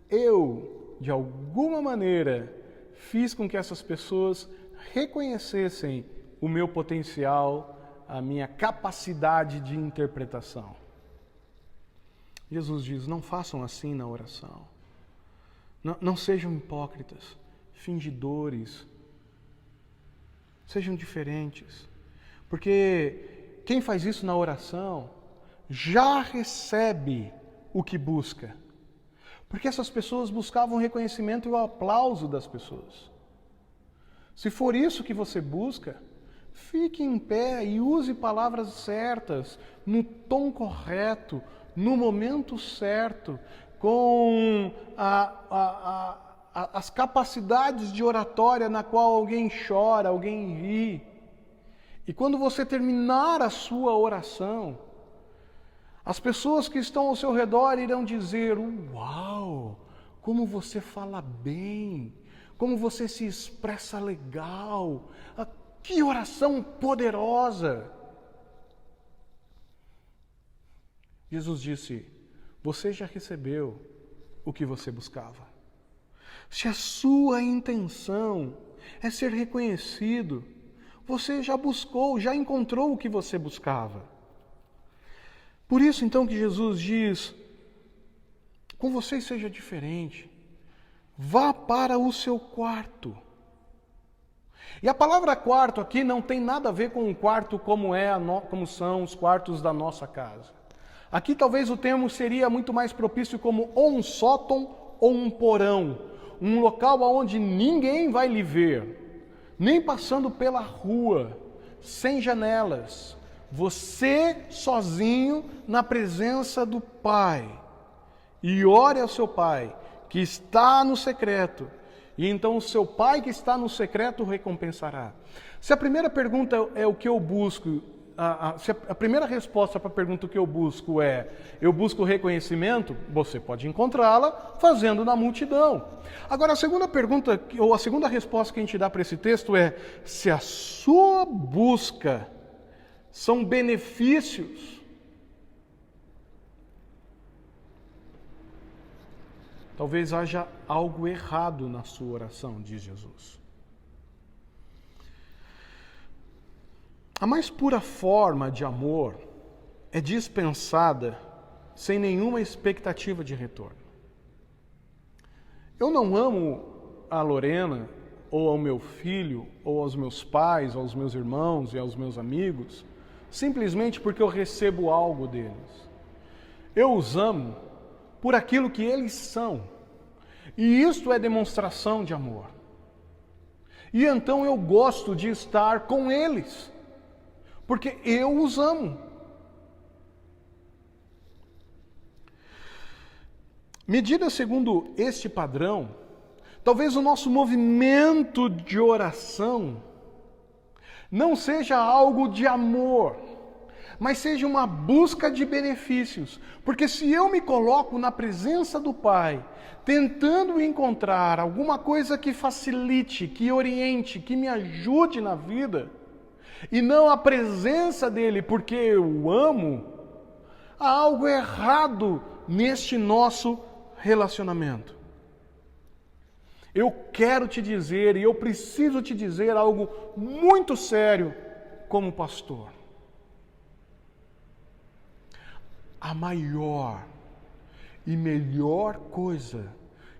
eu, de alguma maneira, fiz com que essas pessoas reconhecessem o meu potencial a minha capacidade de interpretação. Jesus diz, não façam assim na oração. Não sejam hipócritas, fingidores. Sejam diferentes. Porque quem faz isso na oração já recebe o que busca. Porque essas pessoas buscavam o reconhecimento e o aplauso das pessoas. Se for isso que você busca, fique em pé e use palavras certas, no tom correto, no momento certo, com as capacidades de oratória na qual alguém chora, alguém ri. E quando você terminar a sua oração, as pessoas que estão ao seu redor irão dizer, uau, como você fala bem, como você se expressa legal, que oração poderosa. Jesus disse, você já recebeu o que você buscava. Se a sua intenção é ser reconhecido, você já buscou, já encontrou o que você buscava. Por isso então que Jesus diz, com vocês seja diferente, vá para o seu quarto. E a palavra quarto aqui não tem nada a ver com um quarto como são os quartos da nossa casa. Aqui talvez o termo seria muito mais propício como ou um sótão ou um porão, um local onde ninguém vai lhe ver, nem passando pela rua, sem janelas, você sozinho na presença do Pai. E ore ao seu Pai, que está no secreto, e então o seu Pai que está no secreto o recompensará. Se a primeira pergunta é o que eu busco, se a primeira resposta para a pergunta que eu busco eu busco reconhecimento, você pode encontrá-la fazendo na multidão. Agora a segunda pergunta, ou a segunda resposta que a gente dá para esse texto é, se a sua busca são benefícios, talvez haja algo errado na sua oração, diz Jesus. A mais pura forma de amor é dispensada sem nenhuma expectativa de retorno. Eu não amo a Lorena, ou ao meu filho, ou aos meus pais, aos meus irmãos e aos meus amigos, simplesmente porque eu recebo algo deles. Eu os amo por aquilo que eles são. E isto é demonstração de amor. E então eu gosto de estar com eles, porque eu os amo. Medida segundo este padrão, talvez o nosso movimento de oração não seja algo de amor, mas seja uma busca de benefícios. Porque se eu me coloco na presença do Pai, tentando encontrar alguma coisa que facilite, que oriente, que me ajude na vida, e não a presença dele porque eu o amo, há algo errado neste nosso relacionamento. Eu quero te dizer, e eu preciso te dizer algo muito sério como pastor. A maior e melhor coisa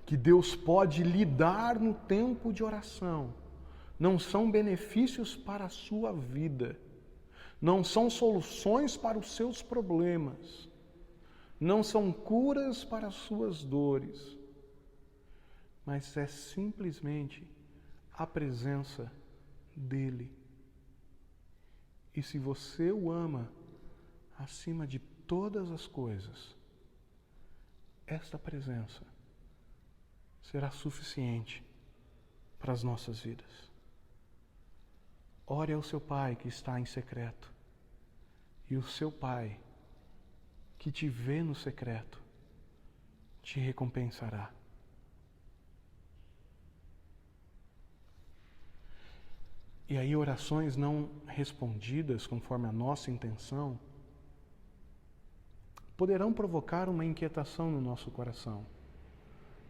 que Deus pode lhe dar no tempo de oração não são benefícios para a sua vida, não são soluções para os seus problemas, não são curas para as suas dores, mas é simplesmente a presença dele. E se você o ama acima de todas as coisas, esta presença será suficiente para as nossas vidas. Ore ao seu Pai que está em secreto, e o seu Pai que te vê no secreto te recompensará. E aí orações não respondidas conforme a nossa intenção poderão provocar uma inquietação no nosso coração,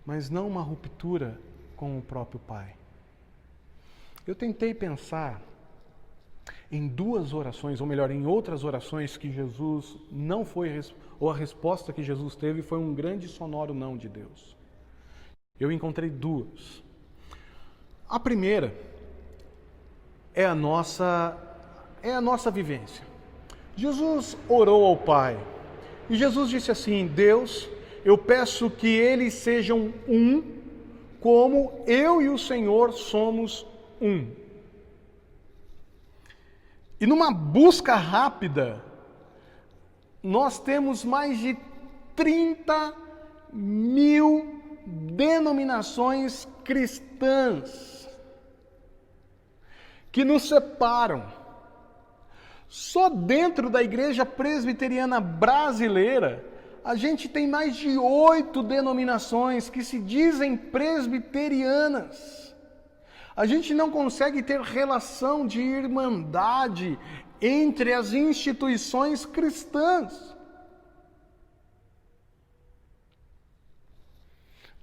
mas não uma ruptura com o próprio Pai. Eu tentei pensar Em duas orações, ou melhor, em outras orações que Jesus não foi, ou a resposta que Jesus teve foi um grande sonoro não de Deus. Eu encontrei duas. A primeira é a nossa vivência. Jesus orou ao Pai e Jesus disse assim: Deus, eu peço que eles sejam um, como eu e o Senhor somos um. E numa busca rápida, nós temos mais de 30 mil denominações cristãs que nos separam. Só dentro da Igreja Presbiteriana Brasileira, a gente tem mais de 8 denominações que se dizem presbiterianas. A gente não consegue ter relação de irmandade entre as instituições cristãs.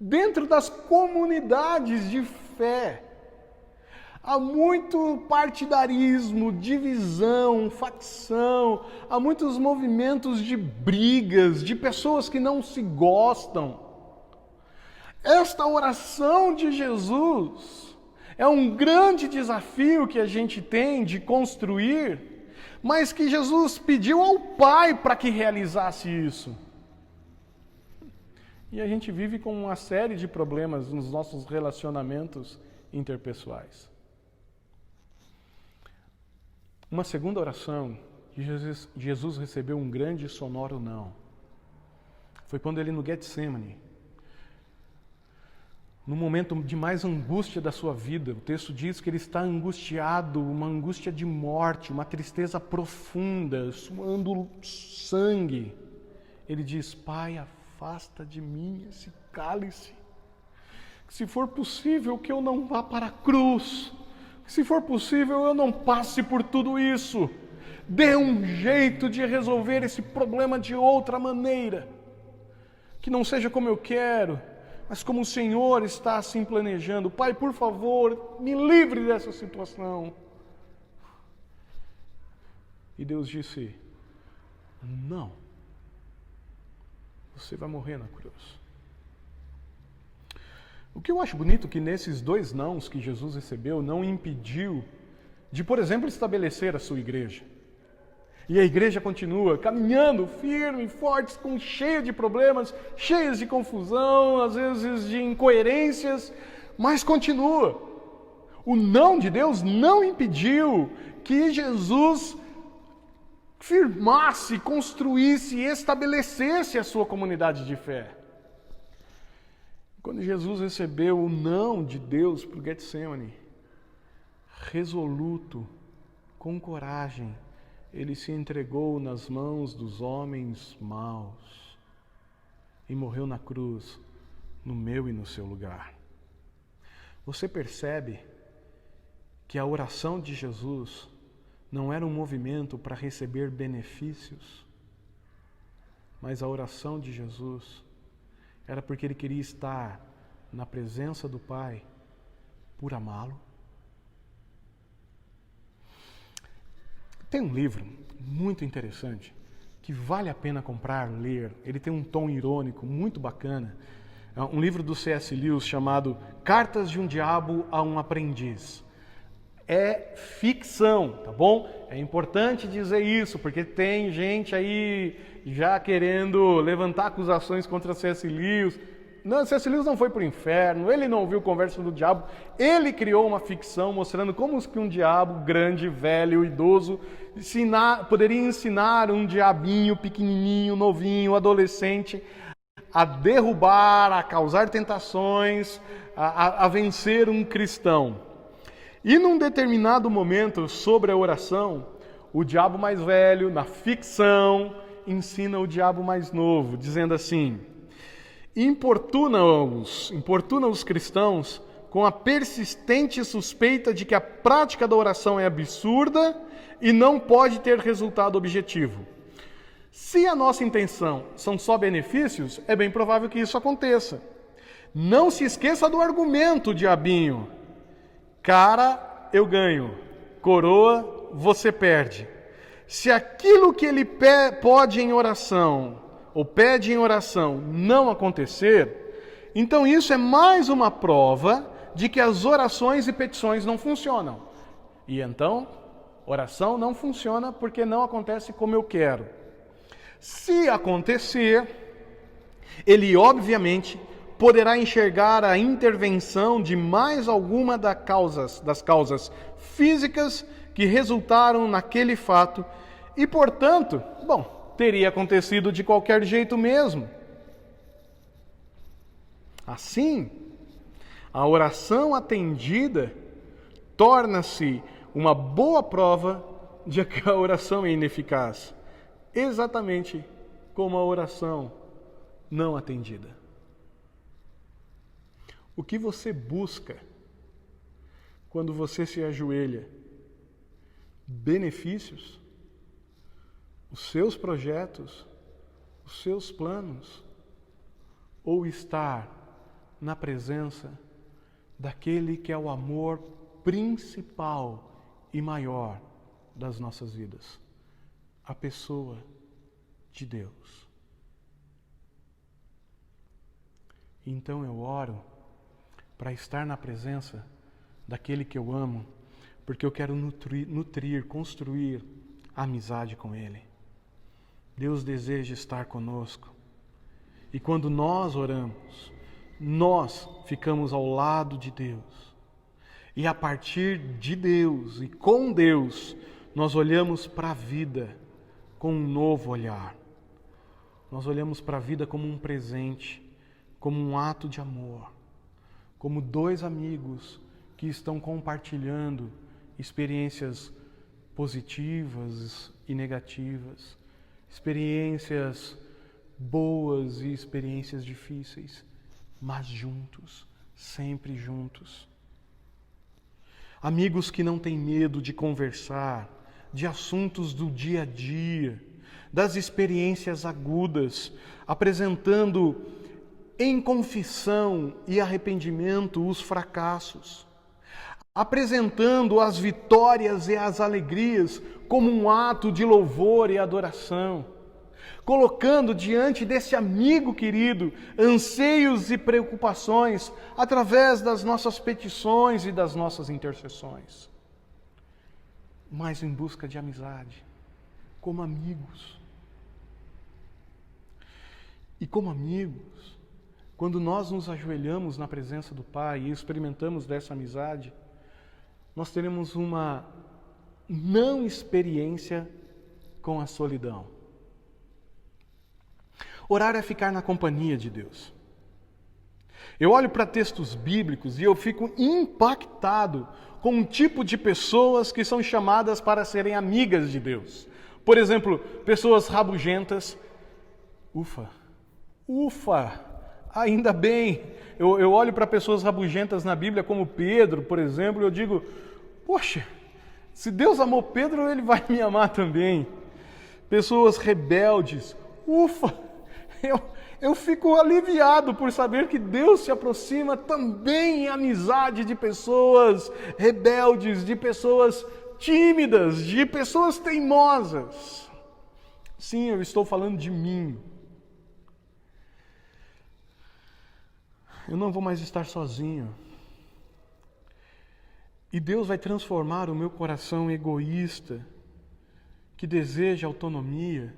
Dentro das comunidades de fé, há muito partidarismo, divisão, facção, há muitos movimentos de brigas, de pessoas que não se gostam. Esta oração de Jesus é um grande desafio que a gente tem de construir, mas que Jesus pediu ao Pai para que realizasse isso. E a gente vive com uma série de problemas nos nossos relacionamentos interpessoais. Uma segunda oração, Jesus recebeu um grande sonoro não. Foi quando ele no Getsemane, no momento de mais angústia da sua vida, o texto diz que ele está angustiado, uma angústia de morte, uma tristeza profunda, suando sangue. Ele diz: Pai, afasta de mim esse cálice. Se for possível que eu não vá para a cruz, se for possível eu não passe por tudo isso. Dê um jeito de resolver esse problema de outra maneira, que não seja como eu quero, mas como o Senhor está assim planejando. Pai, por favor, me livre dessa situação. E Deus disse: não, você vai morrer na cruz. O que eu acho bonito é que nesses 2 nãos que Jesus recebeu, não impediu de, por exemplo, estabelecer a sua igreja. E a igreja continua caminhando firme, forte, cheia de problemas, cheias de confusão, às vezes de incoerências, mas continua. O não de Deus não impediu que Jesus firmasse, construísse e estabelecesse a sua comunidade de fé. Quando Jesus recebeu o não de Deus para o Getsemane, resoluto, com coragem, ele se entregou nas mãos dos homens maus e morreu na cruz, no meu e no seu lugar. Você percebe que a oração de Jesus não era um movimento para receber benefícios, mas a oração de Jesus era porque ele queria estar na presença do Pai por amá-lo. Tem um livro muito interessante que vale a pena comprar, ler. Ele tem um tom irônico muito bacana. É um livro do C.S. Lewis chamado Cartas de um Diabo a um Aprendiz. É ficção, tá bom? É importante dizer isso, porque tem gente aí já querendo levantar acusações contra C.S. Lewis. Não, C.S. Lewis não foi para o inferno, ele não ouviu conversa do diabo, ele criou uma ficção mostrando como que um diabo grande, velho, idoso, poderia ensinar um diabinho pequenininho, novinho, adolescente, a derrubar, a causar tentações, a vencer um cristão. E num determinado momento, sobre a oração, o diabo mais velho, na ficção, ensina o diabo mais novo, dizendo assim: importuna os cristãos com a persistente suspeita de que a prática da oração é absurda e não pode ter resultado objetivo. Se a nossa intenção são só benefícios, é bem provável que isso aconteça. Não se esqueça do argumento, diabinho. Cara, eu ganho. Coroa, você perde. Se aquilo que ele pode em oração, ou pede em oração, não acontecer, então isso é mais uma prova de que as orações e petições não funcionam. E então, oração não funciona porque não acontece como eu quero. Se acontecer, ele obviamente poderá enxergar a intervenção de mais alguma das causas físicas que resultaram naquele fato e, portanto, teria acontecido de qualquer jeito mesmo. Assim, a oração atendida torna-se uma boa prova de que a oração é ineficaz, exatamente como a oração não atendida. O que você busca quando você se ajoelha? Benefícios? Os seus projetos? Os seus planos? Ou estar na presença daquele que é o amor principal e maior das nossas vidas? A pessoa de Deus. Então eu oro para estar na presença daquele que eu amo, porque eu quero nutrir, construir amizade com Ele. Deus deseja estar conosco. E quando nós oramos, nós ficamos ao lado de Deus. E a partir de Deus e com Deus, nós olhamos para a vida com um novo olhar. Nós olhamos para a vida como um presente, como um ato de amor, como dois amigos que estão compartilhando experiências positivas e negativas, experiências boas e experiências difíceis, mas juntos, sempre juntos. Amigos que não têm medo de conversar, de assuntos do dia a dia, das experiências agudas, apresentando em confissão e arrependimento os fracassos, apresentando as vitórias e as alegrias como um ato de louvor e adoração, colocando diante desse amigo querido anseios e preocupações através das nossas petições e das nossas intercessões, mas em busca de amizade, como amigos. E como amigos, quando nós nos ajoelhamos na presença do Pai e experimentamos dessa amizade, nós teremos uma não experiência com a solidão. Orar é ficar na companhia de Deus. Eu olho para textos bíblicos e eu fico impactado com um tipo de pessoas que são chamadas para serem amigas de Deus. Por exemplo, pessoas rabugentas. Ufa, ainda bem. Eu olho para pessoas rabugentas na Bíblia, como Pedro, por exemplo, e eu digo, poxa, se Deus amou Pedro, Ele vai me amar também. Pessoas rebeldes. Eu fico aliviado por saber que Deus se aproxima também em amizade de pessoas rebeldes, de pessoas tímidas, de pessoas teimosas. Sim, eu estou falando de mim. Eu não vou mais estar sozinho. E Deus vai transformar o meu coração egoísta, que deseja autonomia,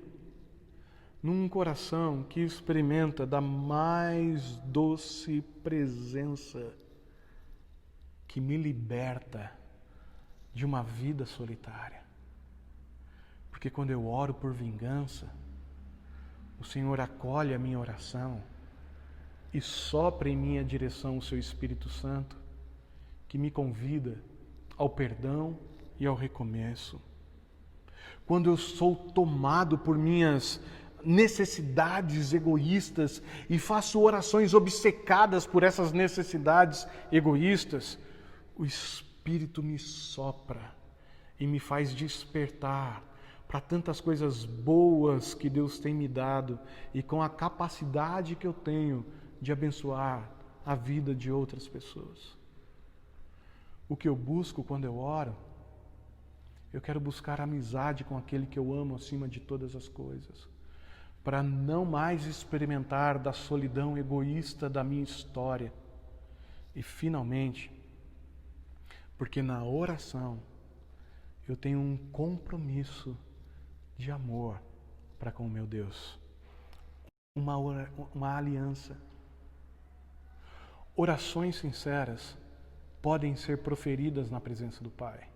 num coração que experimenta da mais doce presença que me liberta de uma vida solitária. Porque quando eu oro por vingança, o Senhor acolhe a minha oração e sopra em minha direção o Seu Espírito Santo, que me convida ao perdão e ao recomeço. Quando eu sou tomado por minhas necessidades egoístas e faço orações obcecadas por essas necessidades egoístas, o Espírito me sopra e me faz despertar para tantas coisas boas que Deus tem me dado e com a capacidade que eu tenho de abençoar a vida de outras pessoas. O que eu busco quando eu oro Eu quero buscar amizade com aquele que eu amo acima de todas as coisas, para não mais experimentar da solidão egoísta da minha história. E finalmente, porque na oração eu tenho um compromisso de amor para com o meu Deus, uma aliança. Orações sinceras podem ser proferidas na presença do Pai.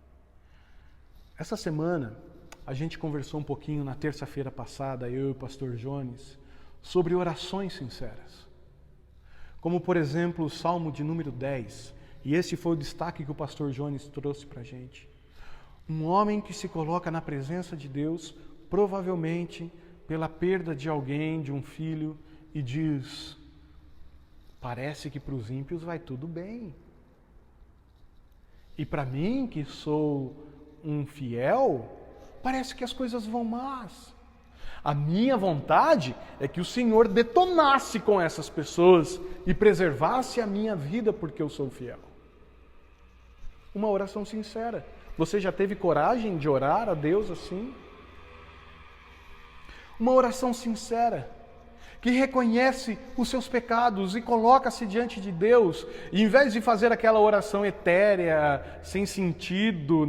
Essa semana, a gente conversou um pouquinho na terça-feira passada, eu e o pastor Jones, sobre orações sinceras. Como, por exemplo, o Salmo de número 10, e esse foi o destaque que o pastor Jones trouxe para a gente. Um homem que se coloca na presença de Deus, provavelmente pela perda de alguém, de um filho, e diz: parece que para os ímpios vai tudo bem. E para mim, que sou um fiel, parece que as coisas vão más. A minha vontade é que o Senhor detonasse com essas pessoas e preservasse a minha vida porque eu sou fiel. Uma oração sincera. Você já teve coragem de orar a Deus assim? Uma oração sincera, que reconhece os seus pecados e coloca-se diante de Deus, e em vez de fazer aquela oração etérea, sem sentido,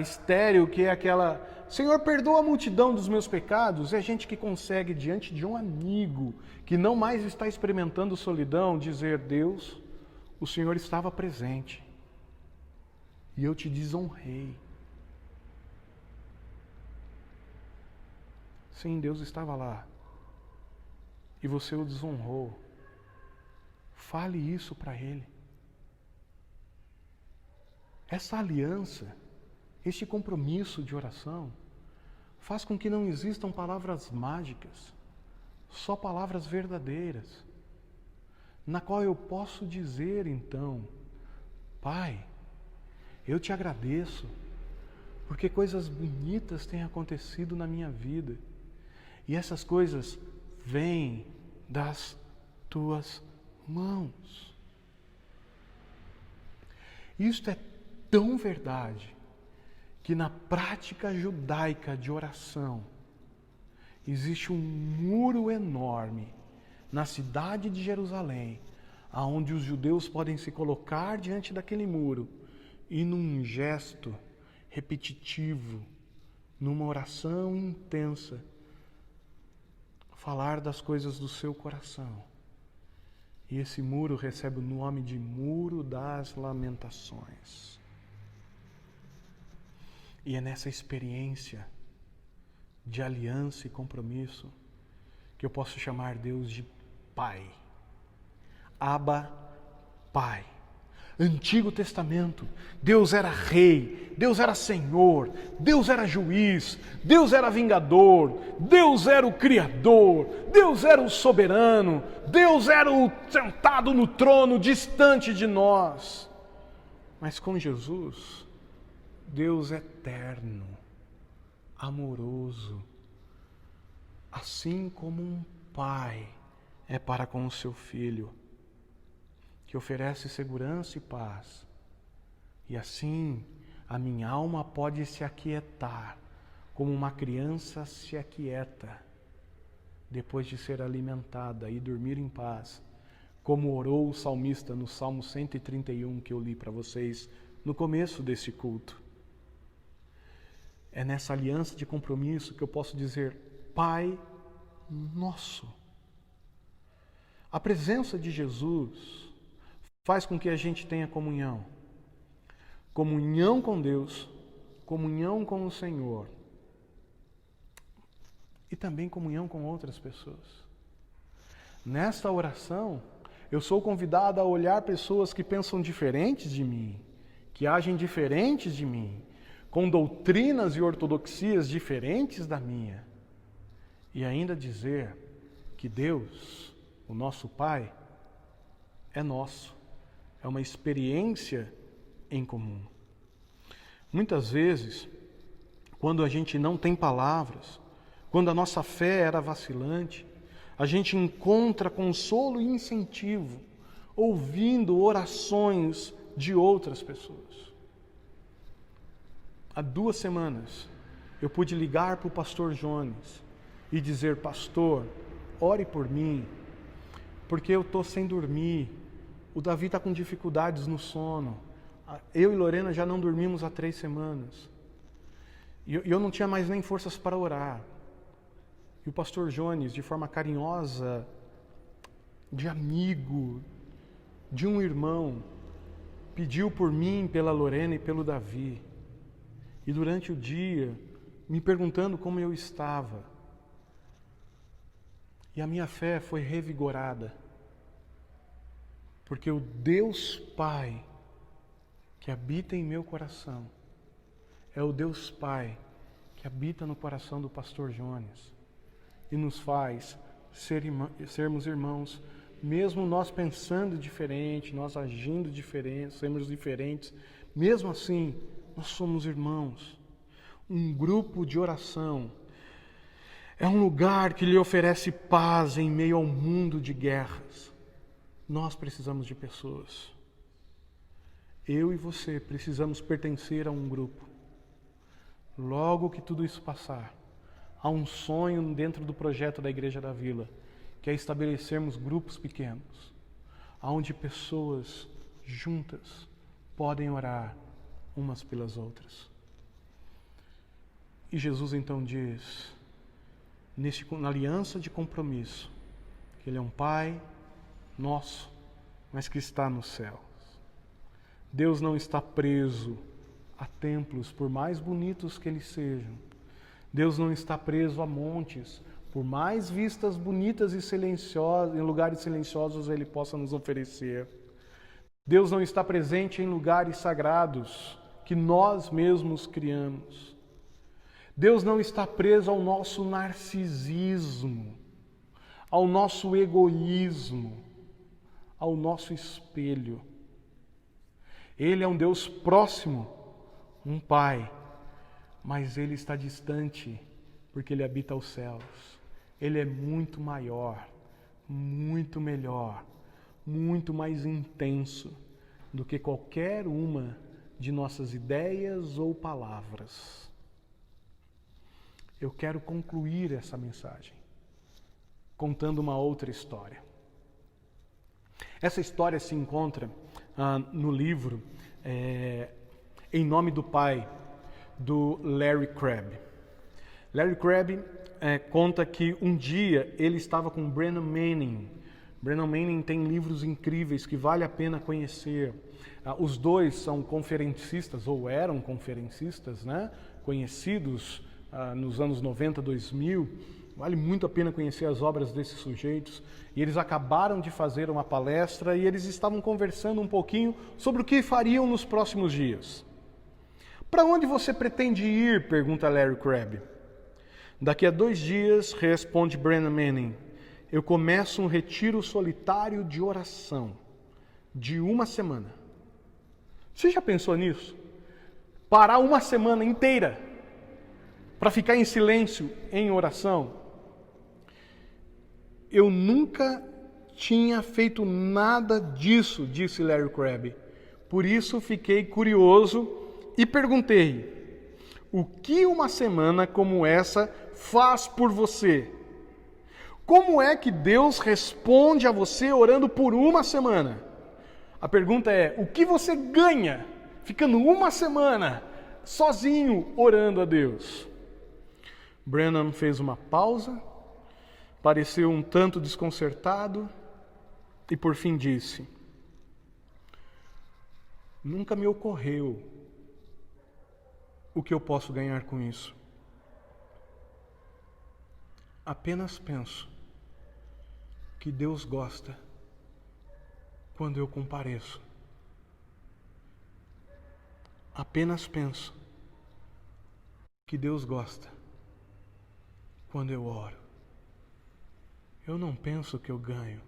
estéril, que é aquela: Senhor, perdoa a multidão dos meus pecados, é gente que consegue, diante de um amigo, que não mais está experimentando solidão, dizer: Deus, o Senhor estava presente, e eu te desonrei. Sim, Deus estava lá, e você o desonrou. Fale isso para Ele. Essa aliança, este compromisso de oração, faz com que não existam palavras mágicas, só palavras verdadeiras, na qual eu posso dizer então: Pai, eu te agradeço, porque coisas bonitas têm acontecido na minha vida, e essas coisas vêm das tuas mãos. Isto é tão verdade que na prática judaica de oração existe um muro enorme na cidade de Jerusalém, aonde os judeus podem se colocar diante daquele muro e, num gesto repetitivo, numa oração intensa, falar das coisas do seu coração. E esse muro recebe o nome de Muro das Lamentações. E é nessa experiência de aliança e compromisso que eu posso chamar Deus de Pai. Abba, Pai. Antigo Testamento, Deus era rei, Deus era senhor, Deus era juiz, Deus era vingador, Deus era o criador, Deus era o soberano, Deus era o sentado no trono distante de nós. Mas com Jesus, Deus é eterno, amoroso, assim como um pai é para com o seu filho, que oferece segurança e paz. E assim, a minha alma pode se aquietar, como uma criança se aquieta, depois de ser alimentada e dormir em paz, como orou o salmista no Salmo 131, que eu li para vocês no começo desse culto. É nessa aliança de compromisso que eu posso dizer: Pai Nosso. A presença de Jesus faz com que a gente tenha comunhão. Comunhão com Deus, comunhão com o Senhor. E também comunhão com outras pessoas. Nesta oração, eu sou convidado a olhar pessoas que pensam diferentes de mim, que agem diferentes de mim, com doutrinas e ortodoxias diferentes da minha, e ainda dizer que Deus, o nosso Pai, é nosso. É uma experiência em comum. Muitas vezes, quando a gente não tem palavras, quando a nossa fé era vacilante, a gente encontra consolo e incentivo ouvindo orações de outras pessoas. há 2 semanas, eu pude ligar para o pastor Jones e dizer: pastor, ore por mim, porque eu estou sem dormir. O Davi está com dificuldades no sono. Eu e Lorena já não dormimos há 3 semanas. E eu não tinha mais nem forças para orar. E o pastor Jones, de forma carinhosa, de amigo, de um irmão, pediu por mim, pela Lorena e pelo Davi. E durante o dia, me perguntando como eu estava. E a minha fé foi revigorada. Porque o Deus Pai que habita em meu coração é o Deus Pai que habita no coração do pastor Jones e nos faz sermos irmãos, mesmo nós pensando diferente, nós agindo diferente, sermos diferentes, mesmo assim, nós somos irmãos. Um grupo de oração é um lugar que lhe oferece paz em meio ao mundo de guerras. Nós precisamos de pessoas. Eu e você precisamos pertencer a um grupo. Logo que tudo isso passar, há um sonho dentro do projeto da Igreja da Vila, que é estabelecermos grupos pequenos, onde pessoas juntas podem orar umas pelas outras. E Jesus então diz, na aliança de compromisso, que Ele é um Pai nosso, mas que está nos céus. Deus não está preso a templos, por mais bonitos que eles sejam. Deus não está preso a montes, por mais vistas bonitas e silenciosas, em lugares silenciosos Ele possa nos oferecer. Deus não está presente em lugares sagrados que nós mesmos criamos. Deus não está preso ao nosso narcisismo, ao nosso egoísmo, ao nosso espelho. Ele é um Deus próximo, um Pai, mas Ele está distante porque Ele habita os céus. Ele é muito maior, muito melhor, muito mais intenso do que qualquer uma de nossas ideias ou palavras. Eu quero concluir essa mensagem contando uma outra história. Essa história se encontra no livro Em Nome do Pai, do Larry Crabb. Larry Crabb conta que um dia ele estava com Brennan Manning. Brennan Manning tem livros incríveis que vale a pena conhecer. Os dois são conferencistas, ou eram conferencistas, né? Conhecidos nos anos 90, 2000. Vale muito a pena conhecer as obras desses sujeitos. E eles acabaram de fazer uma palestra e eles estavam conversando um pouquinho sobre o que fariam nos próximos dias. Para onde você pretende ir? Pergunta Larry Crabb. Daqui a 2 dias, responde Brennan Manning, eu começo um retiro solitário de oração de 1 semana. Você já pensou nisso? Parar 1 semana inteira para ficar em silêncio, em oração? Eu nunca tinha feito nada disso, disse Larry Crabb. Por isso fiquei curioso e perguntei, o que 1 semana como essa faz por você? Como é que Deus responde a você orando por 1 semana? A pergunta é, o que você ganha ficando 1 semana sozinho orando a Deus? Brennan fez uma pausa, pareceu um tanto desconcertado e por fim disse, nunca me ocorreu o que eu posso ganhar com isso. Apenas penso que Deus gosta quando eu compareço. Apenas penso que Deus gosta quando eu oro. Eu não penso que eu ganho.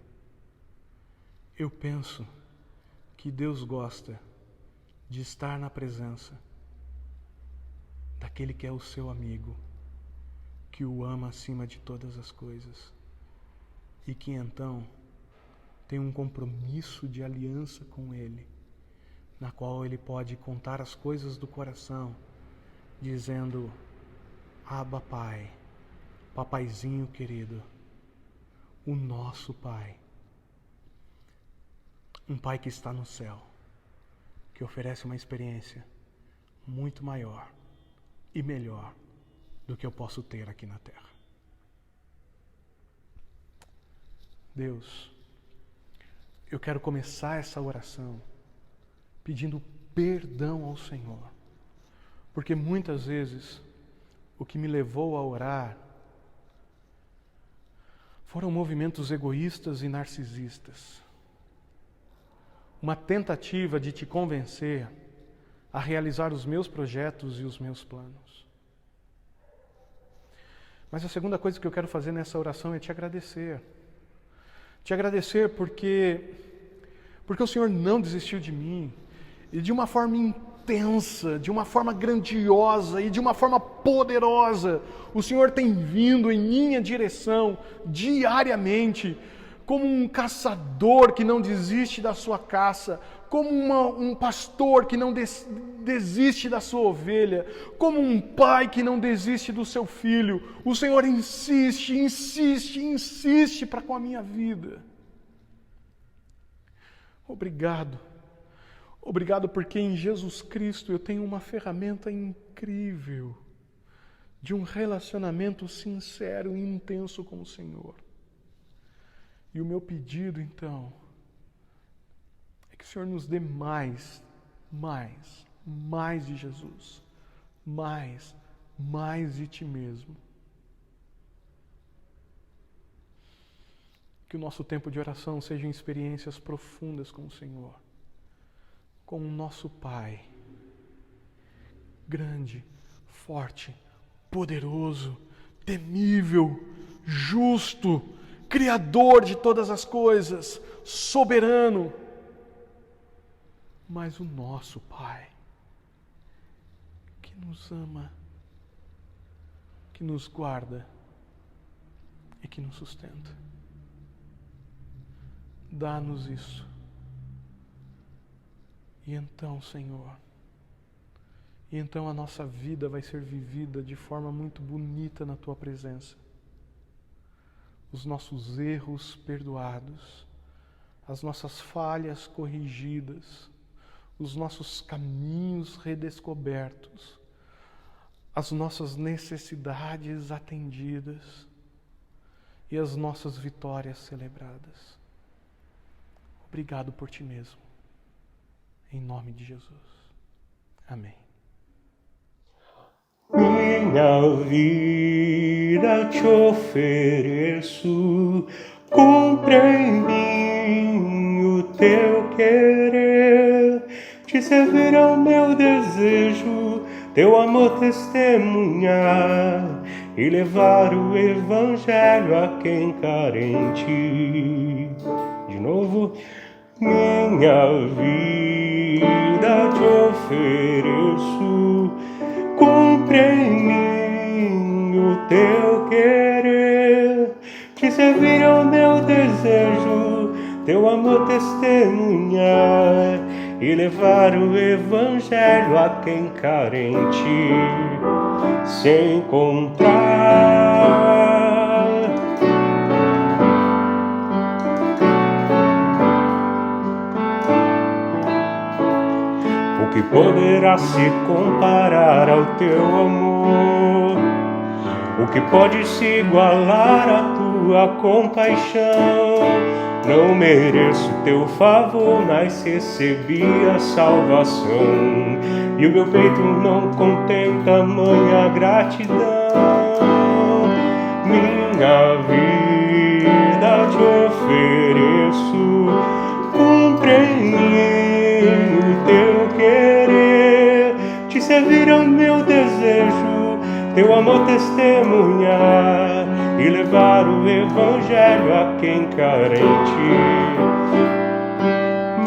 Eu penso que Deus gosta de estar na presença daquele que é o seu amigo, que o ama acima de todas as coisas e que então tem um compromisso de aliança com Ele, na qual Ele pode contar as coisas do coração dizendo: Abba, Pai, papaizinho querido, o nosso Pai. Um Pai que está no céu, que oferece uma experiência muito maior e melhor do que eu posso ter aqui na terra. Deus, eu quero começar essa oração pedindo perdão ao Senhor, porque muitas vezes o que me levou a orar foram movimentos egoístas e narcisistas. Uma tentativa de te convencer a realizar os meus projetos e os meus planos. Mas a segunda coisa que eu quero fazer nessa oração é te agradecer. Te agradecer porque o Senhor não desistiu de mim. E de uma forma intensa, de uma forma grandiosa e de uma forma poderosa, o Senhor tem vindo em minha direção diariamente, como um caçador que não desiste da sua caça, como um pastor que não desiste da sua ovelha, como um pai que não desiste do seu filho. O Senhor insiste, insiste, insiste para com a minha vida. Obrigado. Obrigado porque em Jesus Cristo eu tenho uma ferramenta incrível de um relacionamento sincero e intenso com o Senhor. E o meu pedido, então, é que o Senhor nos dê mais de Jesus, mais de Ti mesmo. Que o nosso tempo de oração sejam experiências profundas com o Senhor, com o nosso Pai, grande, forte, poderoso, temível, justo, Criador de todas as coisas, soberano, mas o nosso Pai, que nos ama, que nos guarda e que nos sustenta. Dá-nos isso. E então, Senhor, a nossa vida vai ser vivida de forma muito bonita na Tua presença. Os nossos erros perdoados, as nossas falhas corrigidas, os nossos caminhos redescobertos, as nossas necessidades atendidas e as nossas vitórias celebradas. Obrigado por Ti mesmo. Em nome de Jesus. Amém. Minha vida te ofereço, cumpre em mim o Teu querer. Te servir é o meu desejo, Teu amor testemunhar e levar o Evangelho a quem carente. De novo. Minha vida te ofereço, cumpre em mim o Teu querer. Te servir é o meu desejo, Teu amor testemunhar e levar o Evangelho a quem carente se encontrar. O que poderá se comparar ao Teu amor? O que pode se igualar à Tua compaixão? Não mereço Teu favor, mas recebi a salvação. E o meu peito não contém tamanha gratidão. Minha vida te ofereço, cumpre em mim o Teu querer. Te servir é o meu desejo, Teu amor testemunhar e levar o Evangelho a quem carente.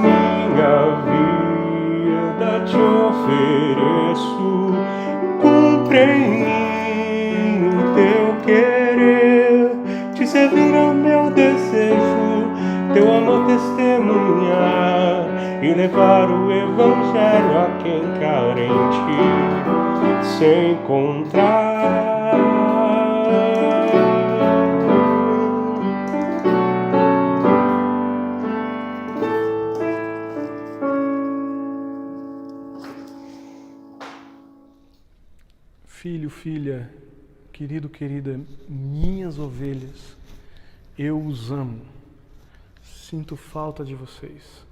Minha vida te ofereço, cumpre em mim o Teu querer. Te servir é o meu desejo, Teu amor testemunhar e levar o Evangelho a quem carente se encontrar. Filho, filha, querido, querida, minhas ovelhas, eu os amo. Sinto falta de vocês.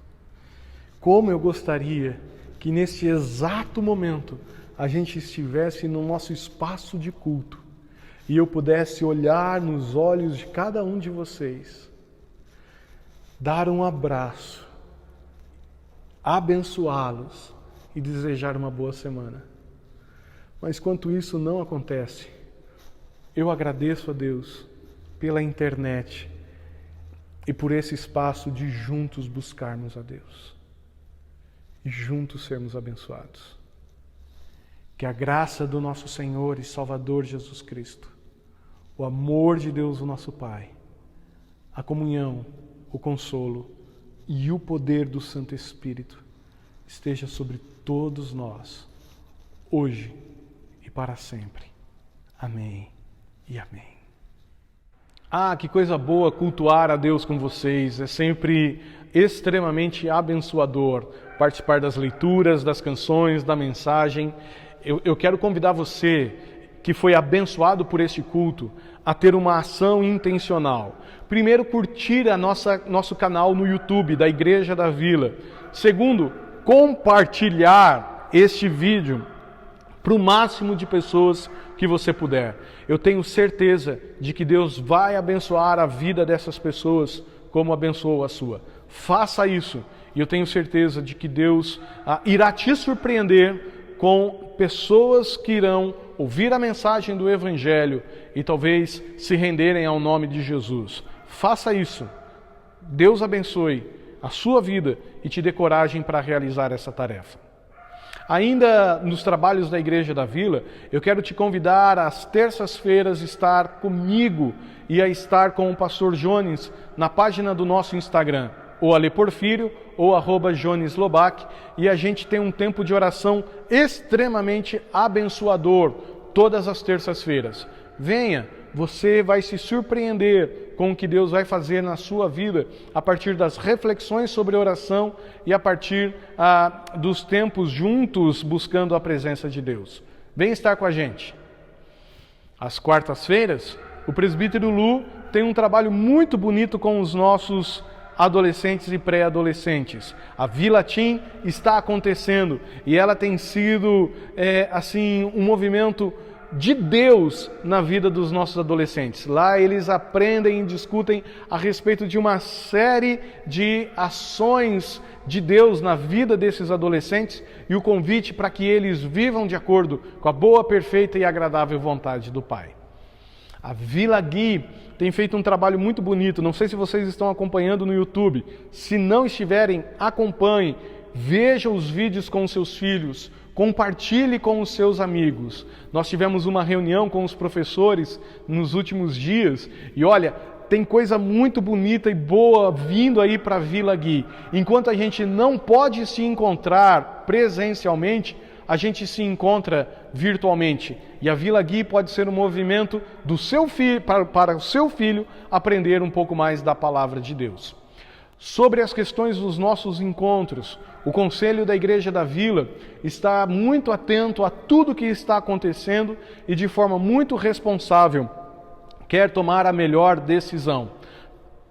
Como eu gostaria que neste exato momento a gente estivesse no nosso espaço de culto e eu pudesse olhar nos olhos de cada um de vocês, dar um abraço, abençoá-los e desejar uma boa semana. Mas quanto isso não acontece, eu agradeço a Deus pela internet e por esse espaço de juntos buscarmos a Deus e juntos sermos abençoados. Que a graça do nosso Senhor e Salvador Jesus Cristo, o amor de Deus, o nosso Pai, a comunhão, o consolo e o poder do Santo Espírito esteja sobre todos nós, hoje e para sempre. Amém e amém. Que coisa boa cultuar a Deus com vocês. É sempre extremamente abençoador participar das leituras, das canções, da mensagem. Eu quero convidar você que foi abençoado por este culto a ter uma ação intencional. Primeiro, curtir nosso canal no YouTube da Igreja da Vila. Segundo, compartilhar este vídeo para o máximo de pessoas que você puder. Eu tenho certeza de que Deus vai abençoar a vida dessas pessoas como abençoou a sua. Faça isso e eu tenho certeza de que Deus irá te surpreender com pessoas que irão ouvir a mensagem do Evangelho e talvez se renderem ao nome de Jesus. Faça isso. Deus abençoe a sua vida e te dê coragem para realizar essa tarefa. Ainda nos trabalhos da Igreja da Vila, eu quero te convidar às terças-feiras estar comigo e a estar com o pastor Jones na página do nosso Instagram, ou Ale Porfírio, ou @JonesLobac, e a gente tem um tempo de oração extremamente abençoador todas as terças-feiras. Venha, você vai se surpreender com o que Deus vai fazer na sua vida a partir das reflexões sobre oração e a partir dos tempos juntos buscando a presença de Deus. Vem estar com a gente. Às quartas-feiras, o presbítero Lu tem um trabalho muito bonito com os nossos adolescentes e pré-adolescentes. A Vila Tim está acontecendo e ela tem sido um movimento de Deus na vida dos nossos adolescentes. Lá eles aprendem e discutem a respeito de uma série de ações de Deus na vida desses adolescentes e o convite para que eles vivam de acordo com a boa, perfeita e agradável vontade do Pai. A Vila Gui tem feito um trabalho muito bonito. Não sei se vocês estão acompanhando no YouTube. Se não estiverem, acompanhem. Veja os vídeos com seus filhos. Compartilhe com os seus amigos. Nós tivemos uma reunião com os professores nos últimos dias e olha, tem coisa muito bonita e boa vindo aí para a Vila Gui. Enquanto a gente não pode se encontrar presencialmente, a gente se encontra virtualmente. E a Vila Gui pode ser um movimento do seu filho, para o seu filho aprender um pouco mais da palavra de Deus. Sobre as questões dos nossos encontros, o Conselho da Igreja da Vila está muito atento a tudo que está acontecendo e de forma muito responsável quer tomar a melhor decisão.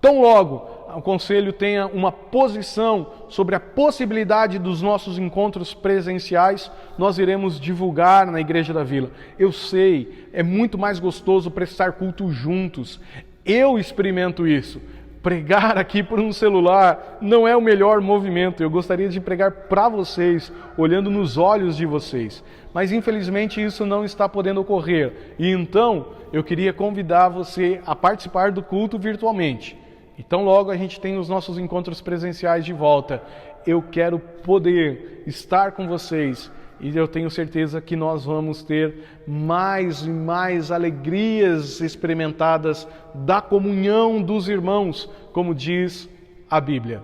Tão logo o Conselho tenha uma posição sobre a possibilidade dos nossos encontros presenciais, nós iremos divulgar na Igreja da Vila. Eu sei, é muito mais gostoso prestar culto juntos. Eu experimento isso. Pregar aqui por um celular não é o melhor movimento. Eu gostaria de pregar para vocês, olhando nos olhos de vocês. Mas infelizmente isso não está podendo ocorrer. E então eu queria convidar você a participar do culto virtualmente. Então logo a gente tem os nossos encontros presenciais de volta. Eu quero poder estar com vocês. E eu tenho certeza que nós vamos ter mais e mais alegrias experimentadas da comunhão dos irmãos, como diz a Bíblia.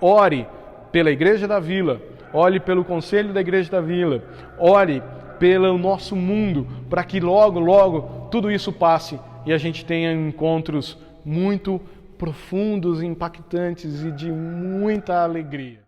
Ore pela Igreja da Vila, ore pelo Conselho da Igreja da Vila, ore pelo nosso mundo, para que logo, logo tudo isso passe e a gente tenha encontros muito profundos, impactantes e de muita alegria.